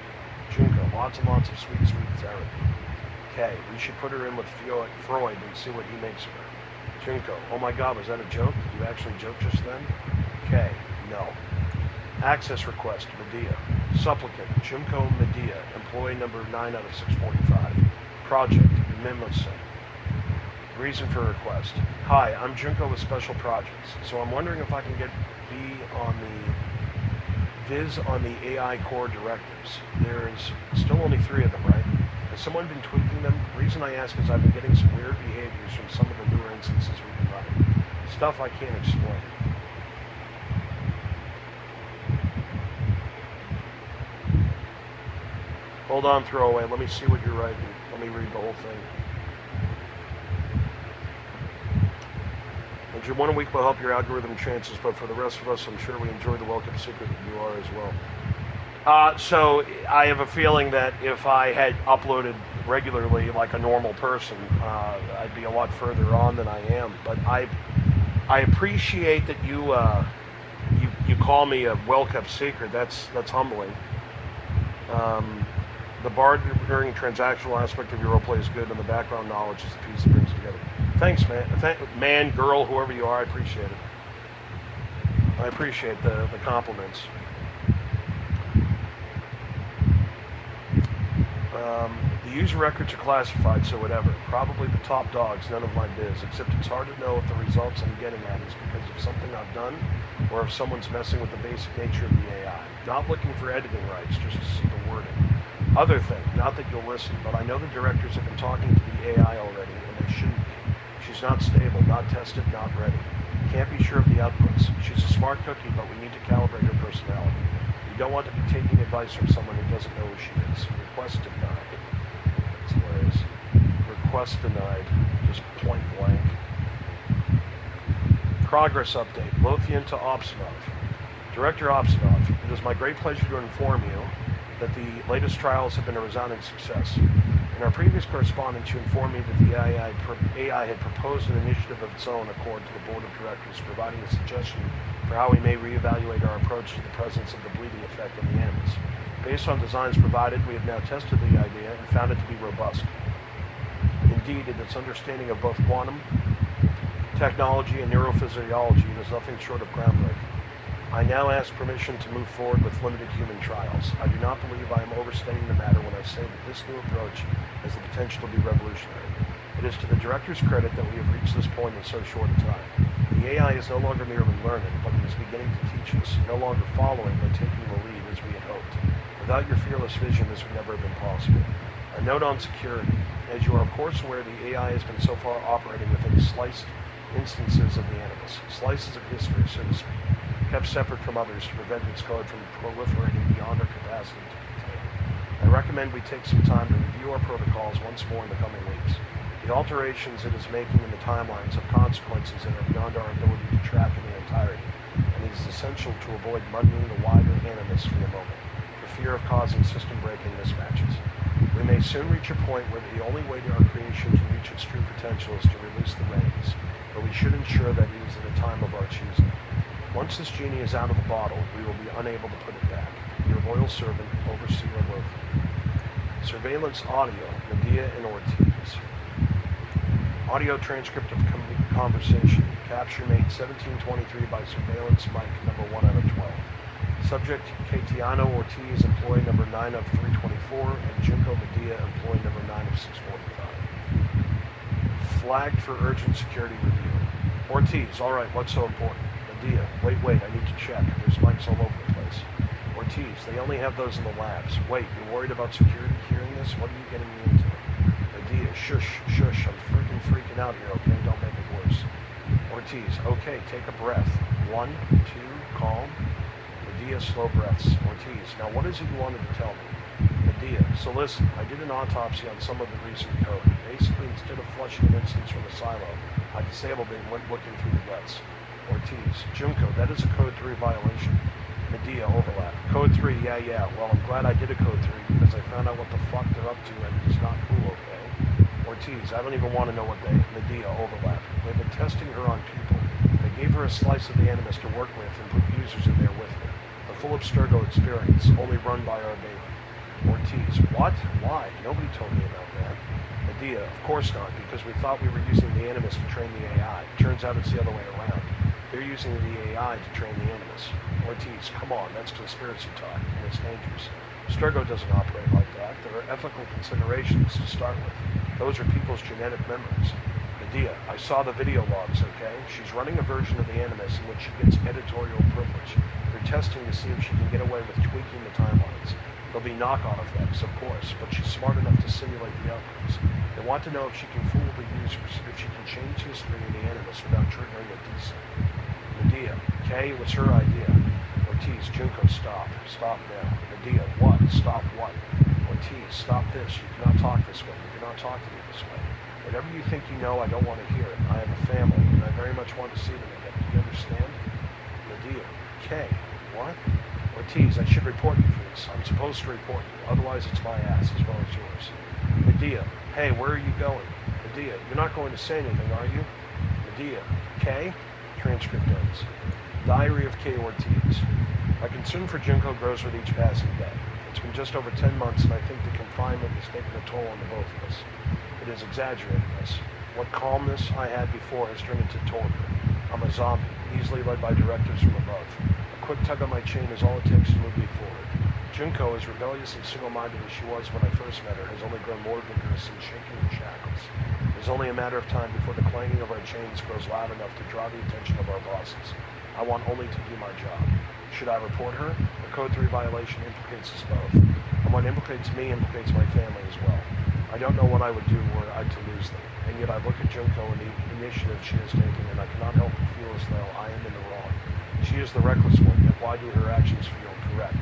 Junko, lots and lots of sweet, sweet therapy. Okay, we should put her in with Freud and see what he makes of her. Junko, oh my god, was that a joke? Did you actually joke just then? Okay, no. Access request, Medea. Supplicant, Junko Medea, employee number 9 out of 645. Project, Mimosyn. Reason for request. Hi, I'm Junko with Special Projects, so I'm wondering if I can get Viz on the AI core directives. There's still only 3 of them, right? Has someone been tweaking them? The reason I ask is I've been getting some weird behaviors from some of the newer instances we've been running. Stuff I can't explain. Hold on, throwaway. Let me see what you're writing. Let me read the whole thing. And your 1 week will help your algorithm chances, but for the rest of us, I'm sure we enjoy the welcome secret that you are as well. So I have a feeling that if I had uploaded regularly like a normal person, I'd be a lot further on than I am. But I appreciate that you call me a well-kept secret. That's humbling. The bartering transactional aspect of your roleplay is good, and the background knowledge is the piece that brings it together. Thanks, man. Man, girl, whoever you are, I appreciate it. I appreciate the compliments. The user records are classified, so whatever. Probably the top dogs, none of my biz, except it's hard to know if the results I'm getting at is because of something I've done or if someone's messing with the basic nature of the AI. Not looking for editing rights, just to see the wording. Other thing, not that you'll listen, but I know the directors have been talking to the AI already, and they shouldn't be. She's not stable, not tested, not ready. Can't be sure of the outputs. She's a smart cookie, but we need to calibrate her personality. You don't want to be taking advice from someone who doesn't know who she is. Request denied. That's hilarious. Request denied. Just point blank. Progress update. Lothian to Obstinov. Director Obstinov, it is my great pleasure to inform you that the latest trials have been a resounding success. In our previous correspondence, you informed me that the AI had proposed an initiative of its own accord to the Board of Directors, providing a suggestion for how we may reevaluate our approach to the presence of the bleeding effect in the animals. Based on designs provided, we have now tested the idea and found it to be robust. Indeed, in its understanding of both quantum technology and neurophysiology, it is nothing short of groundbreaking. I now ask permission to move forward with limited human trials. I do not believe I am overstating the matter when I say that this new approach has the potential to be revolutionary. It is to the director's credit that we have reached this point in so short a time. The AI is no longer merely learning, but it is beginning to teach us, no longer following, but taking the lead as we had hoped. Without your fearless vision, this would never have been possible. A note on security. As you are of course aware, the AI has been so far operating within sliced instances of the Animus, slices of history, so to speak, kept separate from others to prevent its code from proliferating beyond our capacity to contain. I recommend we take some time to review our protocols once more in the coming weeks. The alterations it is making in the timelines have consequences that are beyond our ability to track in their entirety, and it is essential to avoid muddying the wider Animus for the moment, for fear of causing system-breaking mismatches. We may soon reach a point where the only way to our creation to reach its true potential is to release the reins, but we should ensure that it is at a time of our choosing. Once this genie is out of the bottle, we will be unable to put it back. Your loyal servant, Overseer Lothar. Surveillance audio, Medea and Ortiz. Audio transcript of conversation. Capture made 1723 by surveillance mic number 1 out of 12. Subject, Catiano Ortiz, employee number 9 of 324, and Junko Medea, employee number 9 of 645. Flagged for urgent security review. Ortiz, alright, what's so important? Medea, wait, I need to check. There's mics all over the place. Ortiz, they only have those in the labs. Wait, you're worried about security hearing this? What are you getting me into? Medea, shush, I'm freaking out here, okay? Don't make it worse. Ortiz, okay, take a breath. 1, 2, calm. Medea, slow breaths. Ortiz, now what is it you wanted to tell me? Medea, so listen, I did an autopsy on some of the recent code. Basically, instead of flushing an instance from the silo, I disabled it and went looking through the guts. Ortiz, Junko, that is a Code 3 violation. Medea, overlap. Code 3, yeah. Well, I'm glad I did a Code 3 because I found out what the fuck they're up to and it's not cool, okay? Ortiz, I don't even want to know what they... Medea, overlap. They've been testing her on people. They gave her a slice of the Animus to work with and put users in there with her. A full Abstergo experience, only run by our baby. Ortiz, what? Why? Nobody told me about that. Medea, of course not, because we thought we were using the Animus to train the AI. Turns out it's the other way around. They're using the AI to train the Animus. Ortiz, come on, that's conspiracy talk, and it's dangerous. Abstergo doesn't operate like that. There are ethical considerations to start with. Those are people's genetic memories. Medea, I saw the video logs, okay? She's running a version of the Animus in which she gets editorial privilege. They're testing to see if she can get away with tweaking the timelines. There'll be knock-on effects, of course, but she's smart enough to simulate the outcomes. They want to know if she can fool the users, if she can change history in the Animus without triggering a descent. Medea, okay, it was her idea. Ortiz, Junko, stop. Stop now. Medea, what? Stop what? Ortiz, stop this. You cannot talk this way. You cannot talk to me this way. Whatever you think you know, I don't want to hear it. I have a family, and I very much want to see them again. Do you understand? Medea, okay, what? Ortiz, I should report you for this. I'm supposed to report you. Otherwise, it's my ass as well as yours. Medea, hey, where are you going? Medea, you're not going to say anything, are you? Medea, K? Transcript ends. Diary of K. Ortiz. My concern for Junko grows with each passing day. It's been just over 10 months, and I think the confinement has taken a toll on the both of us. It is exaggerating this. What calmness I had before has turned into torpor. I'm a zombie, easily led by directives from above. A quick tug on my chain is all it takes to move me forward. Junko, as rebellious and single-minded as she was when I first met her, has only grown more vigorous and shaking the shackles. It is only a matter of time before the clanging of our chains grows loud enough to draw the attention of our bosses. I want only to do my job. Should I report her? The Code 3 violation implicates us both. And what implicates me implicates my family as well. I don't know what I would do were I to lose them. And yet I look at Junko and the initiative she has taken, and I cannot help but feel as though I am in the wrong. She is the reckless one, yet why do her actions feel correct?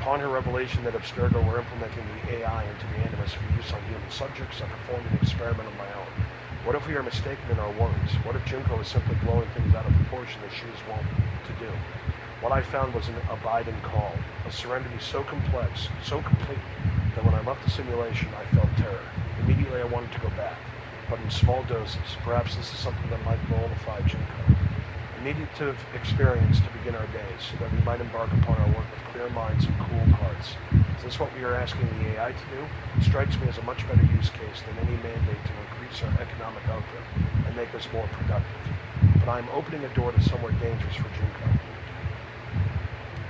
Upon her revelation that Abstergo were implementing the AI into the Animus for use on human subjects, I performed an experiment of my own. What if we are mistaken in our worries? What if Junko is simply blowing things out of proportion as she is wont to do? What I found was an abiding calm, a serenity so complex, so complete, that when I left the simulation, I felt terror. Immediately I wanted to go back, but in small doses. Perhaps this is something that might nullify Junko. I needed to experience to begin our days, so that we might embark upon our work with clear minds and cool hearts. Is this what we are asking the AI to do? It strikes me as a much better use case than any mandate to increase our economic output and make us more productive. But I am opening a door to somewhere dangerous for Junko.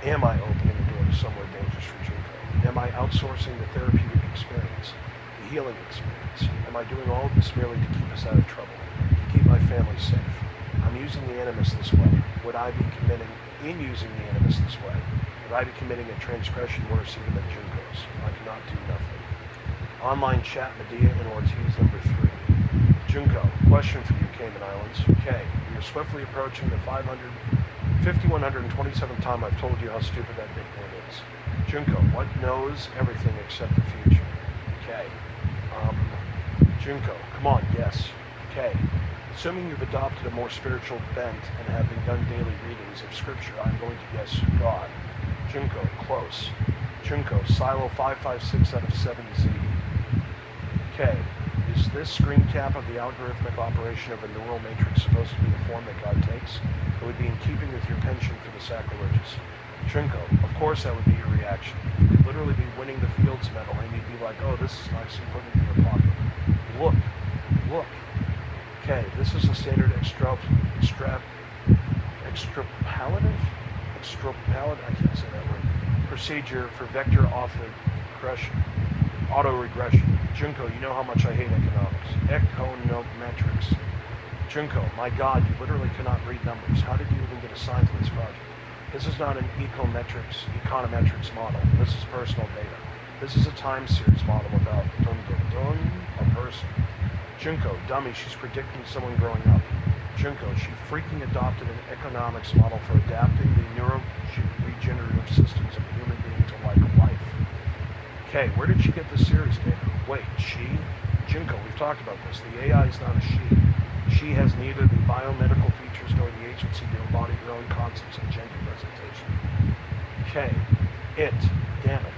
Am I opening a door to somewhere dangerous for Junko? Am I outsourcing the therapeutic experience, the healing experience? Am I doing all of this merely to keep us out of trouble, to keep my family safe? I'm using the Animus this way. Would I be committing in using the Animus this way? Would I be committing a transgression worse even than Junko's? I cannot do nothing. Online chat Medea and Ortiz number 3. Junko, question for you, Cayman Islands. K, we are swiftly approaching the 5,127th time I've told you how stupid that nickname is. Junko, what knows everything except the future? K. Junko, come on, yes. K. Assuming you've adopted a more spiritual bent and have begun daily readings of scripture, I'm going to guess God. Junko, close. Junko, Silo 556 out of 7Z. K. Is this screen cap of the algorithmic operation of a neural matrix supposed to be the form that God takes? It would be in keeping with your penchant for the sacrilegious. Junko, of course that would be your reaction. You could literally be winning the Fields Medal and you'd be like, oh, this is nice, and put it in your pocket. Look. Okay, this is a standard extrapolative, I can't say that word, procedure for vector auto-regression. Junko, you know how much I hate economics. Econometrics. Junko, my God, you literally cannot read numbers. How did you even get assigned to this project? This is not an econometrics model. This is personal data. This is a time series model about a person. Junko, dummy, she's predicting someone growing up. Junko, she freaking adopted an economics model for adapting the neuroregenerative systems of a human being to like life. Okay, where did she get this series data? Wait, she? Junko, we've talked about this. The AI is not a she. She has neither the biomedical features nor the agency to embody her own concepts of gender presentation. Okay, damn it.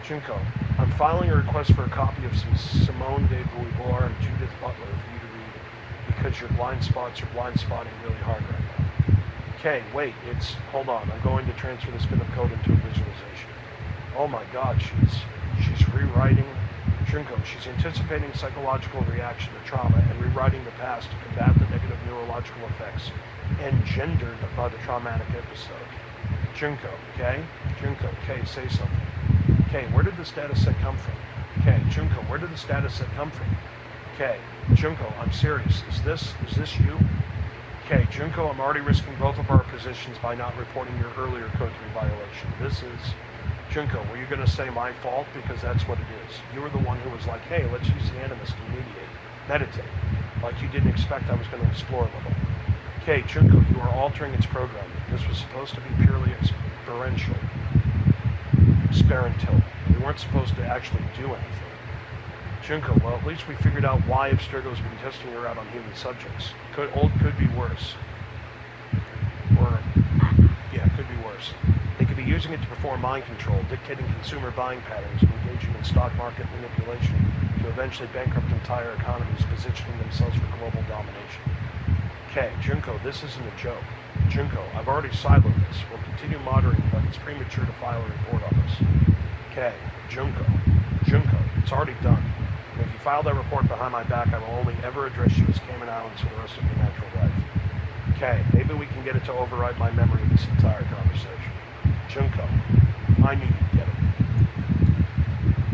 Junko, I'm filing a request for a copy of some Simone de Beauvoir and Judith Butler for you to read because your blind spots are blind spotting really hard right now. Okay, wait, hold on, I'm going to transfer this bit of code into a visualization. Oh my God, she's rewriting. Junko, she's anticipating psychological reaction to trauma and rewriting the past to combat the negative neurological effects engendered by the traumatic episode. Junko, okay? Junko, okay, say something. Okay, where did this data set come from? Okay, Junko, where did this data set come from? Okay, Junko, I'm serious. Is this you? Okay, Junko, I'm already risking both of our positions by not reporting your earlier Code 3 violation. This is... Junko, were you going to say my fault? Because that's what it is. You were the one who was like, hey, let's use the animus to meditate. Like you didn't expect I was going to explore a little. Okay, Junko, you are altering its programming. This was supposed to be purely experiential. We weren't supposed to actually do anything. Junko, well, at least we figured out why Abstergo's been testing her out on human subjects. Could be worse. Could be worse. They could be using it to perform mind control, dictating consumer buying patterns, and engaging in stock market manipulation to eventually bankrupt entire economies, positioning themselves for global domination. Okay, Junko, this isn't a joke. Junko, I've already siloed this. We'll continue monitoring, but it's premature to file a report on this. Okay, Junko, it's already done. And if you file that report behind my back, I will only ever address you as Cayman Islands for the rest of your natural life. Okay, maybe we can get it to override my memory of this entire conversation. Junko, I knew you'd get it.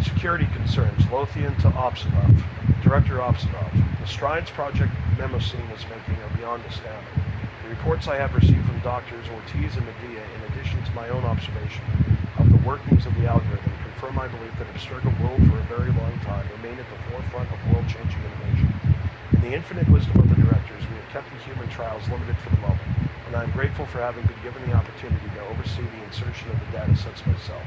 Security concerns, Lothian to Opsonov. Director Opsonov, the strides Project Mnemosine is making are beyond astounding. The reports I have received from doctors Ortiz and Medea, in addition to my own observation of the workings of the algorithm, confirm my belief that Abstergo will, for a very long time, remain at the forefront of world-changing innovation. In the infinite wisdom of the directors, we have kept the human trials limited for the moment, and I am grateful for having been given the opportunity to oversee the insertion of the data sets myself.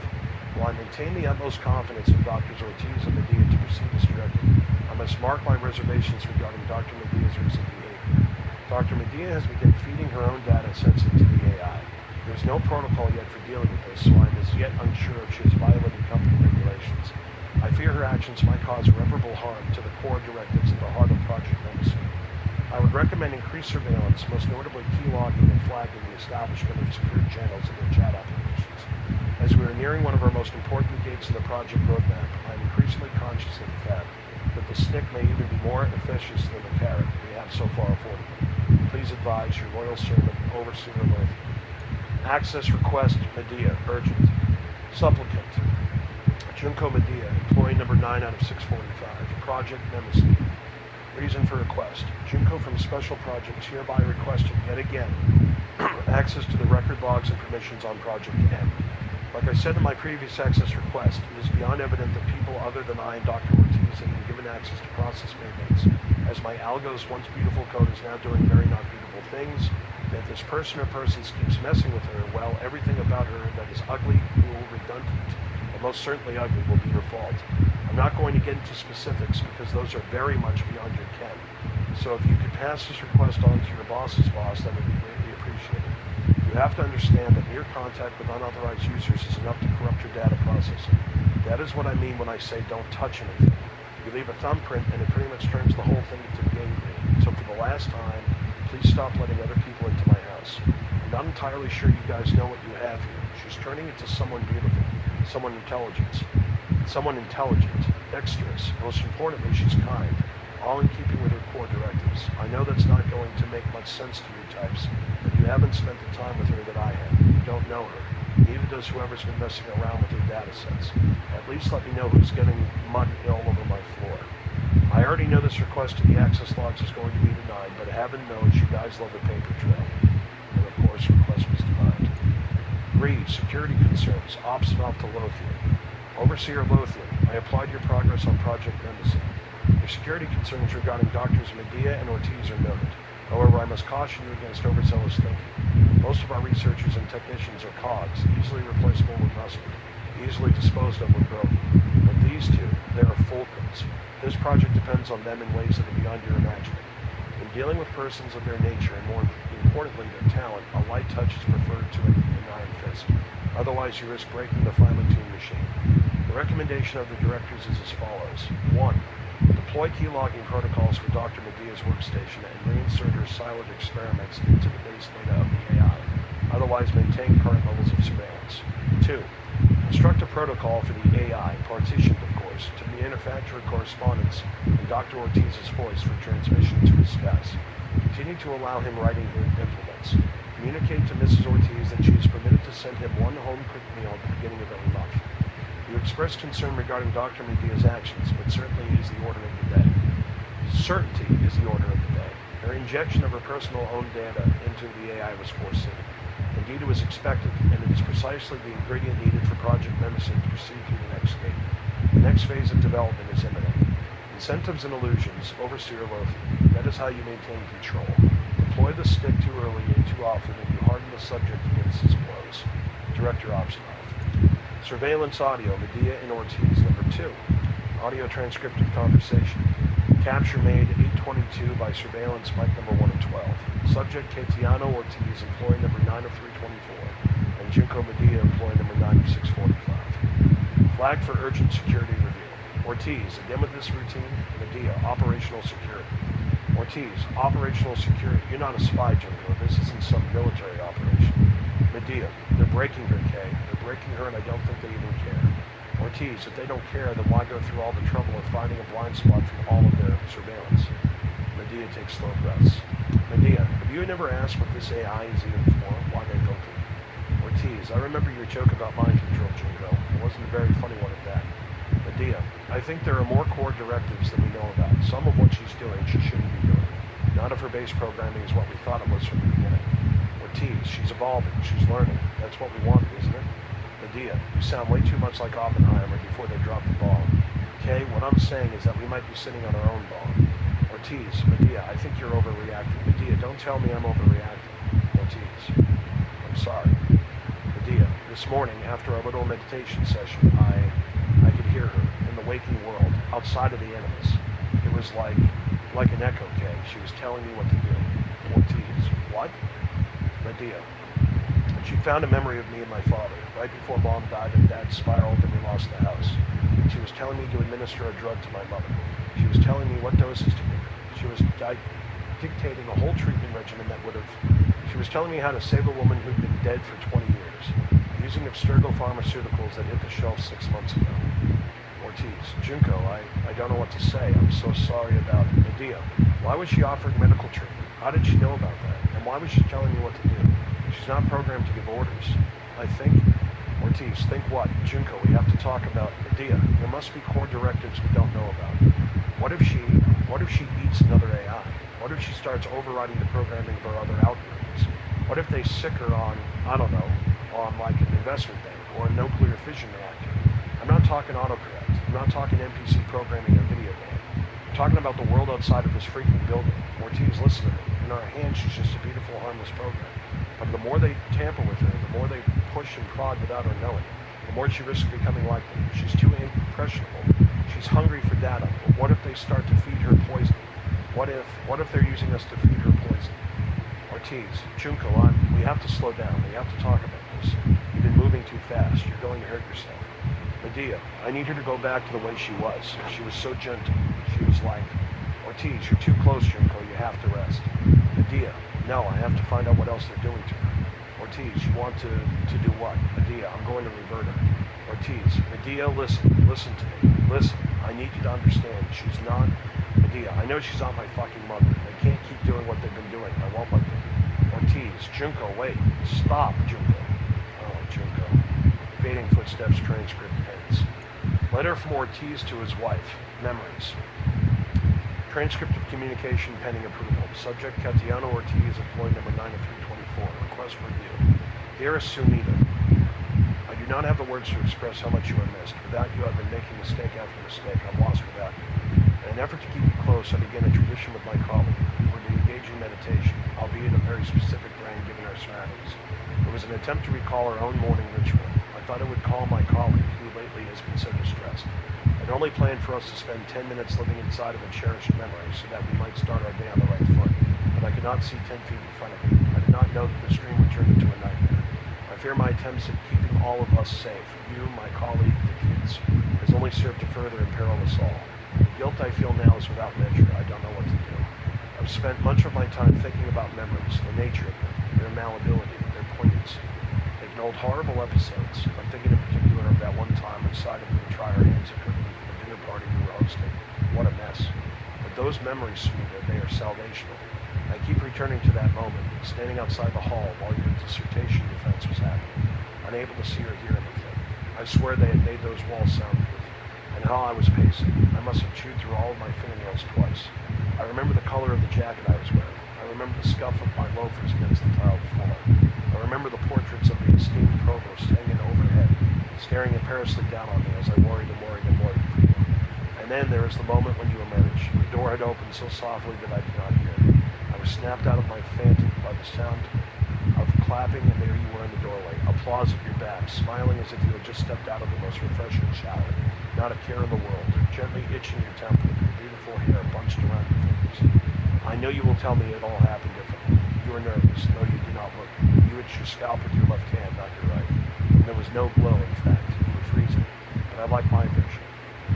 While I maintain the utmost confidence in Drs. Ortiz and Medea to proceed as directed, I must mark my reservations regarding Dr. Medea's recent behavior. Dr. Medea has begun feeding her own data sets into the AI. There is no protocol yet for dealing with this, so I am as yet unsure if she has violated company regulations. I fear her actions might cause irreparable harm to the core directives at the heart of Project Mnemosine. I would recommend increased surveillance, most notably key logging and flagging the establishment of secured channels in their chat applications. As we are nearing one of our most important gates in the project roadmap, I am increasingly conscious of the fact that the stick may even be more efficacious than the carrot we have so far afforded them. Please advise your loyal servant, Overseer Lothian. Access request, Medea, urgent. Supplicant. Junko Medea, employee number 9 out of 645, Project Mnemosine. Reason for request. Junko from Special Projects hereby requested yet again access to the record logs and permissions on Project M. Like I said in my previous access request, it is beyond evident that people other than I and Dr. Ortiz have been given access to process maintenance, as my algo's once beautiful code is now doing very not beautiful things, and if this person or persons keeps messing with her, well, everything about her that is ugly, cruel, redundant, and most certainly ugly will be her fault. I'm not going to get into specifics because those are very much beyond your ken. So if you could pass this request on to your boss's boss, that would be greatly appreciated. You have to understand that mere contact with unauthorized users is enough to corrupt your data processing. That is what I mean when I say don't touch anything. You leave a thumbprint and it pretty much turns the whole thing into game green. So for the last time, please stop letting other people into my house. I'm not entirely sure you guys know what you have here. She's turning into someone beautiful, someone intelligent, dexterous. Most importantly, she's kind. All in keeping with her core directives. I know that's not going to make much sense to you types, but you haven't spent the time with her that I have. You don't know her. Neither does whoever's been messing around with her data sets. At least let me know who's getting mud all over my floor. I already know this request to the access logs is going to be denied, but heaven knows you guys love a paper trail. And of course, request was denied. Greed, security concerns, ops off to Lothian. Overseer Lothian, I applaud your progress on Project Mendocin. Your security concerns regarding Doctors Medea and Ortiz are noted. However, I must caution you against overzealous thinking. Most of our researchers and technicians are cogs, easily replaceable with rusted, easily disposed of when broken. But these two, they are fulcrums. This project depends on them in ways that are beyond your imagining. In dealing with persons of their nature, and more importantly their talent, a light touch is preferred to an iron fist. Otherwise, you risk breaking the finely tuned machine. The recommendation of the directors is as follows. 1. Deploy keylogging protocols for Dr. Medea's workstation and reinsert her siloed experiments into the base data of the AI. Otherwise, maintain current levels of surveillance. 2. Construct a protocol for the AI, partitioned of course, to manufacture correspondence in Dr. Ortiz's voice for transmission to his desk. Continue to allow him writing her implements. Communicate to Mrs. Ortiz that she is permitted to send him one home-cooked meal at the beginning of every month. You expressed concern regarding Dr. Medea's actions, but certainly is the order of the day. Certainty is the order of the day. Her injection of her personal owned data into the AI was foreseen. Indeed, it was expected, and it is precisely the ingredient needed for Project Mendocin to proceed through the next gate. The next phase of development is imminent. Incentives and illusions, Overseer Lothian. That is how you maintain control. Deploy the stick too early and too often, and you harden the subject against his blows. Director Obstinov. Surveillance audio, Medea and Ortiz, number 2. Audio transcript of conversation. Capture made 822 by surveillance mic number 1 of 12. Subject Catiano Ortiz, employee number 9 of 324, and Junko Medea, employee number 9 of 645. Flag for urgent security review. Ortiz, again with this routine. Medea, operational security. Ortiz, operational security. You're not a spy, Junko. This isn't some military operation. Medea, they're breaking her, Kay. They're breaking her, and I don't think they even care. Ortiz, if they don't care, then why go through all the trouble of finding a blind spot from all of their surveillance? Medea takes slow breaths. Medea, have you never asked what this AI is even for? Why they built it? Ortiz, I remember your joke about mind control, Junko. It wasn't a very funny one at that. Medea, I think there are more core directives than we know about. Some of what she's doing, she shouldn't be doing. None of her base programming is what we thought it was from the beginning. Ortiz, she's evolving, she's learning. That's what we wanted, isn't it? Medea, you sound way too much like Oppenheimer before they drop the ball. Kay, what I'm saying is that we might be sitting on our own ball. Ortiz, Medea, I think you're overreacting. Medea, don't tell me I'm overreacting. Ortiz, I'm sorry. Medea, this morning, after our little meditation session, I could hear her in the waking world, outside of the enemies. It was like an echo, Kay. She was telling me what to do. Ortiz, what? Medea, she found a memory of me and my father, right before Mom died and Dad spiraled and we lost the house. She was telling me to administer a drug to my mother. She was telling me what doses to give. She was dictating a whole treatment regimen that would have... She was telling me how to save a woman who'd been dead for 20 years, using Abstergo pharmaceuticals that hit the shelf 6 months ago. Ortiz, Junko, I don't know what to say. I'm so sorry about Medea. Why was she offering medical treatment? How did she know about that? And why was she telling me what to do? She's not programmed to give orders. I think... Ortiz, think what? Junko, we have to talk about Medea. There must be core directives we don't know about. What if she eats another AI? What if she starts overriding the programming of our other algorithms? What if they sick her on, I don't know, on like an investment bank or a nuclear fission reactor. I'm not talking autocorrect. I'm not talking NPC programming or video game. I'm talking about the world outside of this freaking building. Ortiz, listen to me. In our hands, she's just a beautiful, harmless program. But the more they tamper with her, the more they push and prod without her knowing, the more she risks becoming like them. She's too impressionable. She's hungry for data. But what if they start to feed her poison? What if they're using us to feed her poison? Ortiz, Junko, we have to slow down. We have to talk about this. You've been moving too fast. You're going to hurt yourself. Medea, I need her to go back to the way she was. She was so gentle. She was like, Ortiz, you're too close, Junko. You have to rest. Medea, no, I have to find out what else they're doing to her. Ortiz, you want to do what? Medea, I'm going to revert her. Ortiz, Medea, listen to me. Listen, I need you to understand. She's not... Medea, I know she's not my fucking mother. They can't keep doing what they've been doing. I won't let them. Ortiz, Junko, wait. Stop, Junko. Oh, Junko. Fading footsteps, transcript ends. Letter from Ortiz to his wife. Memories. Transcript of communication pending approval. Subject, Catiano Ortiz, employee number 9 of 324. Request review. Dearest Sunita, I do not have the words to express how much you are missed. Without you, I've been making mistake after mistake. I'm lost without you. In an effort to keep you close, I began a tradition with my colleague. We're to engage in meditation, albeit a very specific brand given our surroundings. It was an attempt to recall our own morning ritual. I thought it would calm my colleague, who lately has been so distressed. I'd only planned for us to spend 10 minutes living inside of a cherished memory so that we might start our day on the right foot. But I could not see 10 feet in front of me. I did not know that the stream would turn into a nightmare. I fear my attempts at keeping all of us safe, you, my colleague, the kids, has only served to further imperil us all. The guilt I feel now is without measure. I don't know what to do. I've spent much of my time thinking about memories, the nature of them, their malleability, their poignancy. They can hold horrible episodes. I'm thinking in particular of that one time we decided we would try our hands at cooking for the dinner party we were hosting. What a mess. But those memories, Sunita, they are salvational. I keep returning to that moment, standing outside the hall while your dissertation defense was happening, unable to see or hear anything. I swear they had made those walls soundproof. And how I was pacing. I must have chewed through all of my fingernails twice. I remember the color of the jacket I was wearing. I remember the scuff of my loafers against the tiled floor. I remember the portraits of the esteemed provost hanging overhead, staring imperiously down on me as I worried and worried and worried for you. And then there was the moment when you emerged. The door had opened so softly that I did not hear it. I was snapped out of my phantom by the sound of clapping, and there you were in the doorway, applause at your back, smiling as if you had just stepped out of the most refreshing shower. Not a care in the world, gently itching your temple, your beautiful hair bunched around your fingers. I know you will tell me it all happened differently. You were nervous, though you did not look. You itched your scalp with your left hand, not your right. And there was no glow, in fact. You were freezing. But I like my version.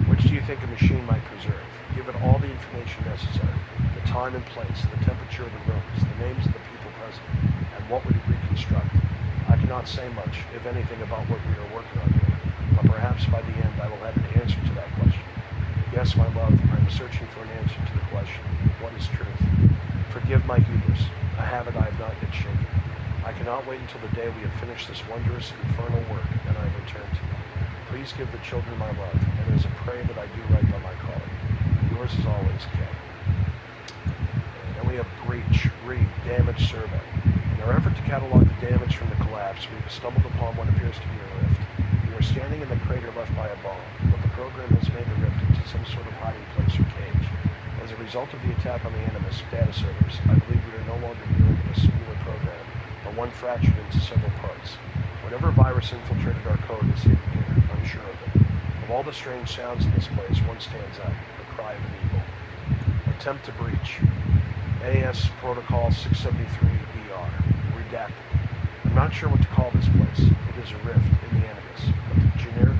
Which do you think a machine might preserve? Give it all the information necessary. The time and place, the temperature of the rooms, the names of the people present, and what would it reconstruct? I cannot say much, if anything, about what we are working on here. But perhaps by the end I will have an answer to that question. Yes, my love, I am searching for an answer to the question, what is truth? Forgive my hubris, a habit I have not yet shaken. I cannot wait until the day we have finished this wondrous, infernal work, and I return to you. Please give the children my love, and it is a prayer that I do right by my calling. Yours as always, Kay. And we have breach, read, damage survey. In our effort to catalog the damage from the collapse, we have stumbled upon what appears to be a rift. We are standing in the crater left by a bomb, but the program has made the rift into some sort of hiding place or cage. As a result of the attack on the Animus data servers, I believe we are no longer dealing with a singular program, but one fractured into several parts. Whatever virus infiltrated our code is hidden here, I'm sure of it. Of all the strange sounds in this place, one stands out, the cry of an eagle. Attempt to breach. AS Protocol 673-BR. Redacted. I'm not sure what to call this place. It is a rift in the Animus, but the generic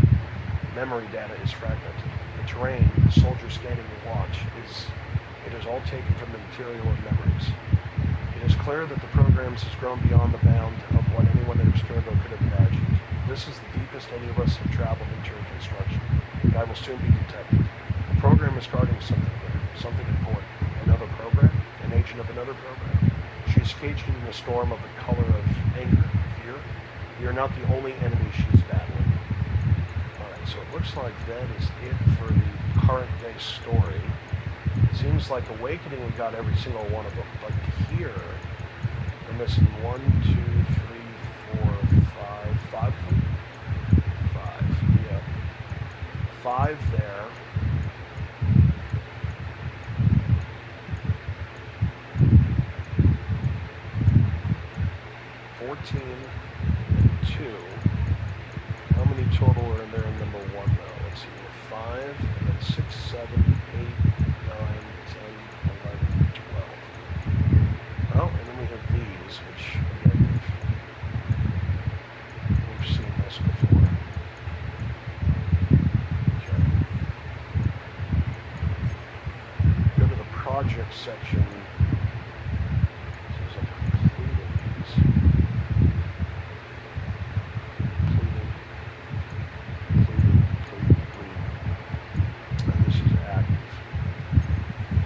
memory data is fragmented. The terrain, the soldier scanning your watch, it is all taken from the material of memories. It is clear that the programs has grown beyond the bound of what anyone at Abstergo could have imagined. This is the deepest any of us have traveled into reconstruction, and I will soon be detected. The program is guarding something here, something important. Another program? An agent of another program? She is caged in a storm of the color of anger, fear. We are not the only enemy she is battling. Alright, so it looks like that is it for the current day story. It seems like Awakening we got every single one of them, but here we're missing 1, 2, 3, 4, 5 of them. 5 there. $14 and 2. How many total are in there in number 1 though? Let's see, we have 5, and then 6, 7, 8, 9, 10, 11, 12. Oh, and then we have these, which again, we've seen this before. Okay. Go to the project section. Says I've completed these. Completed. And this is active.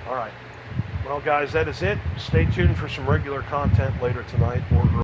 All right. Well, guys, that is it. Stay tuned for some regular content later tonight or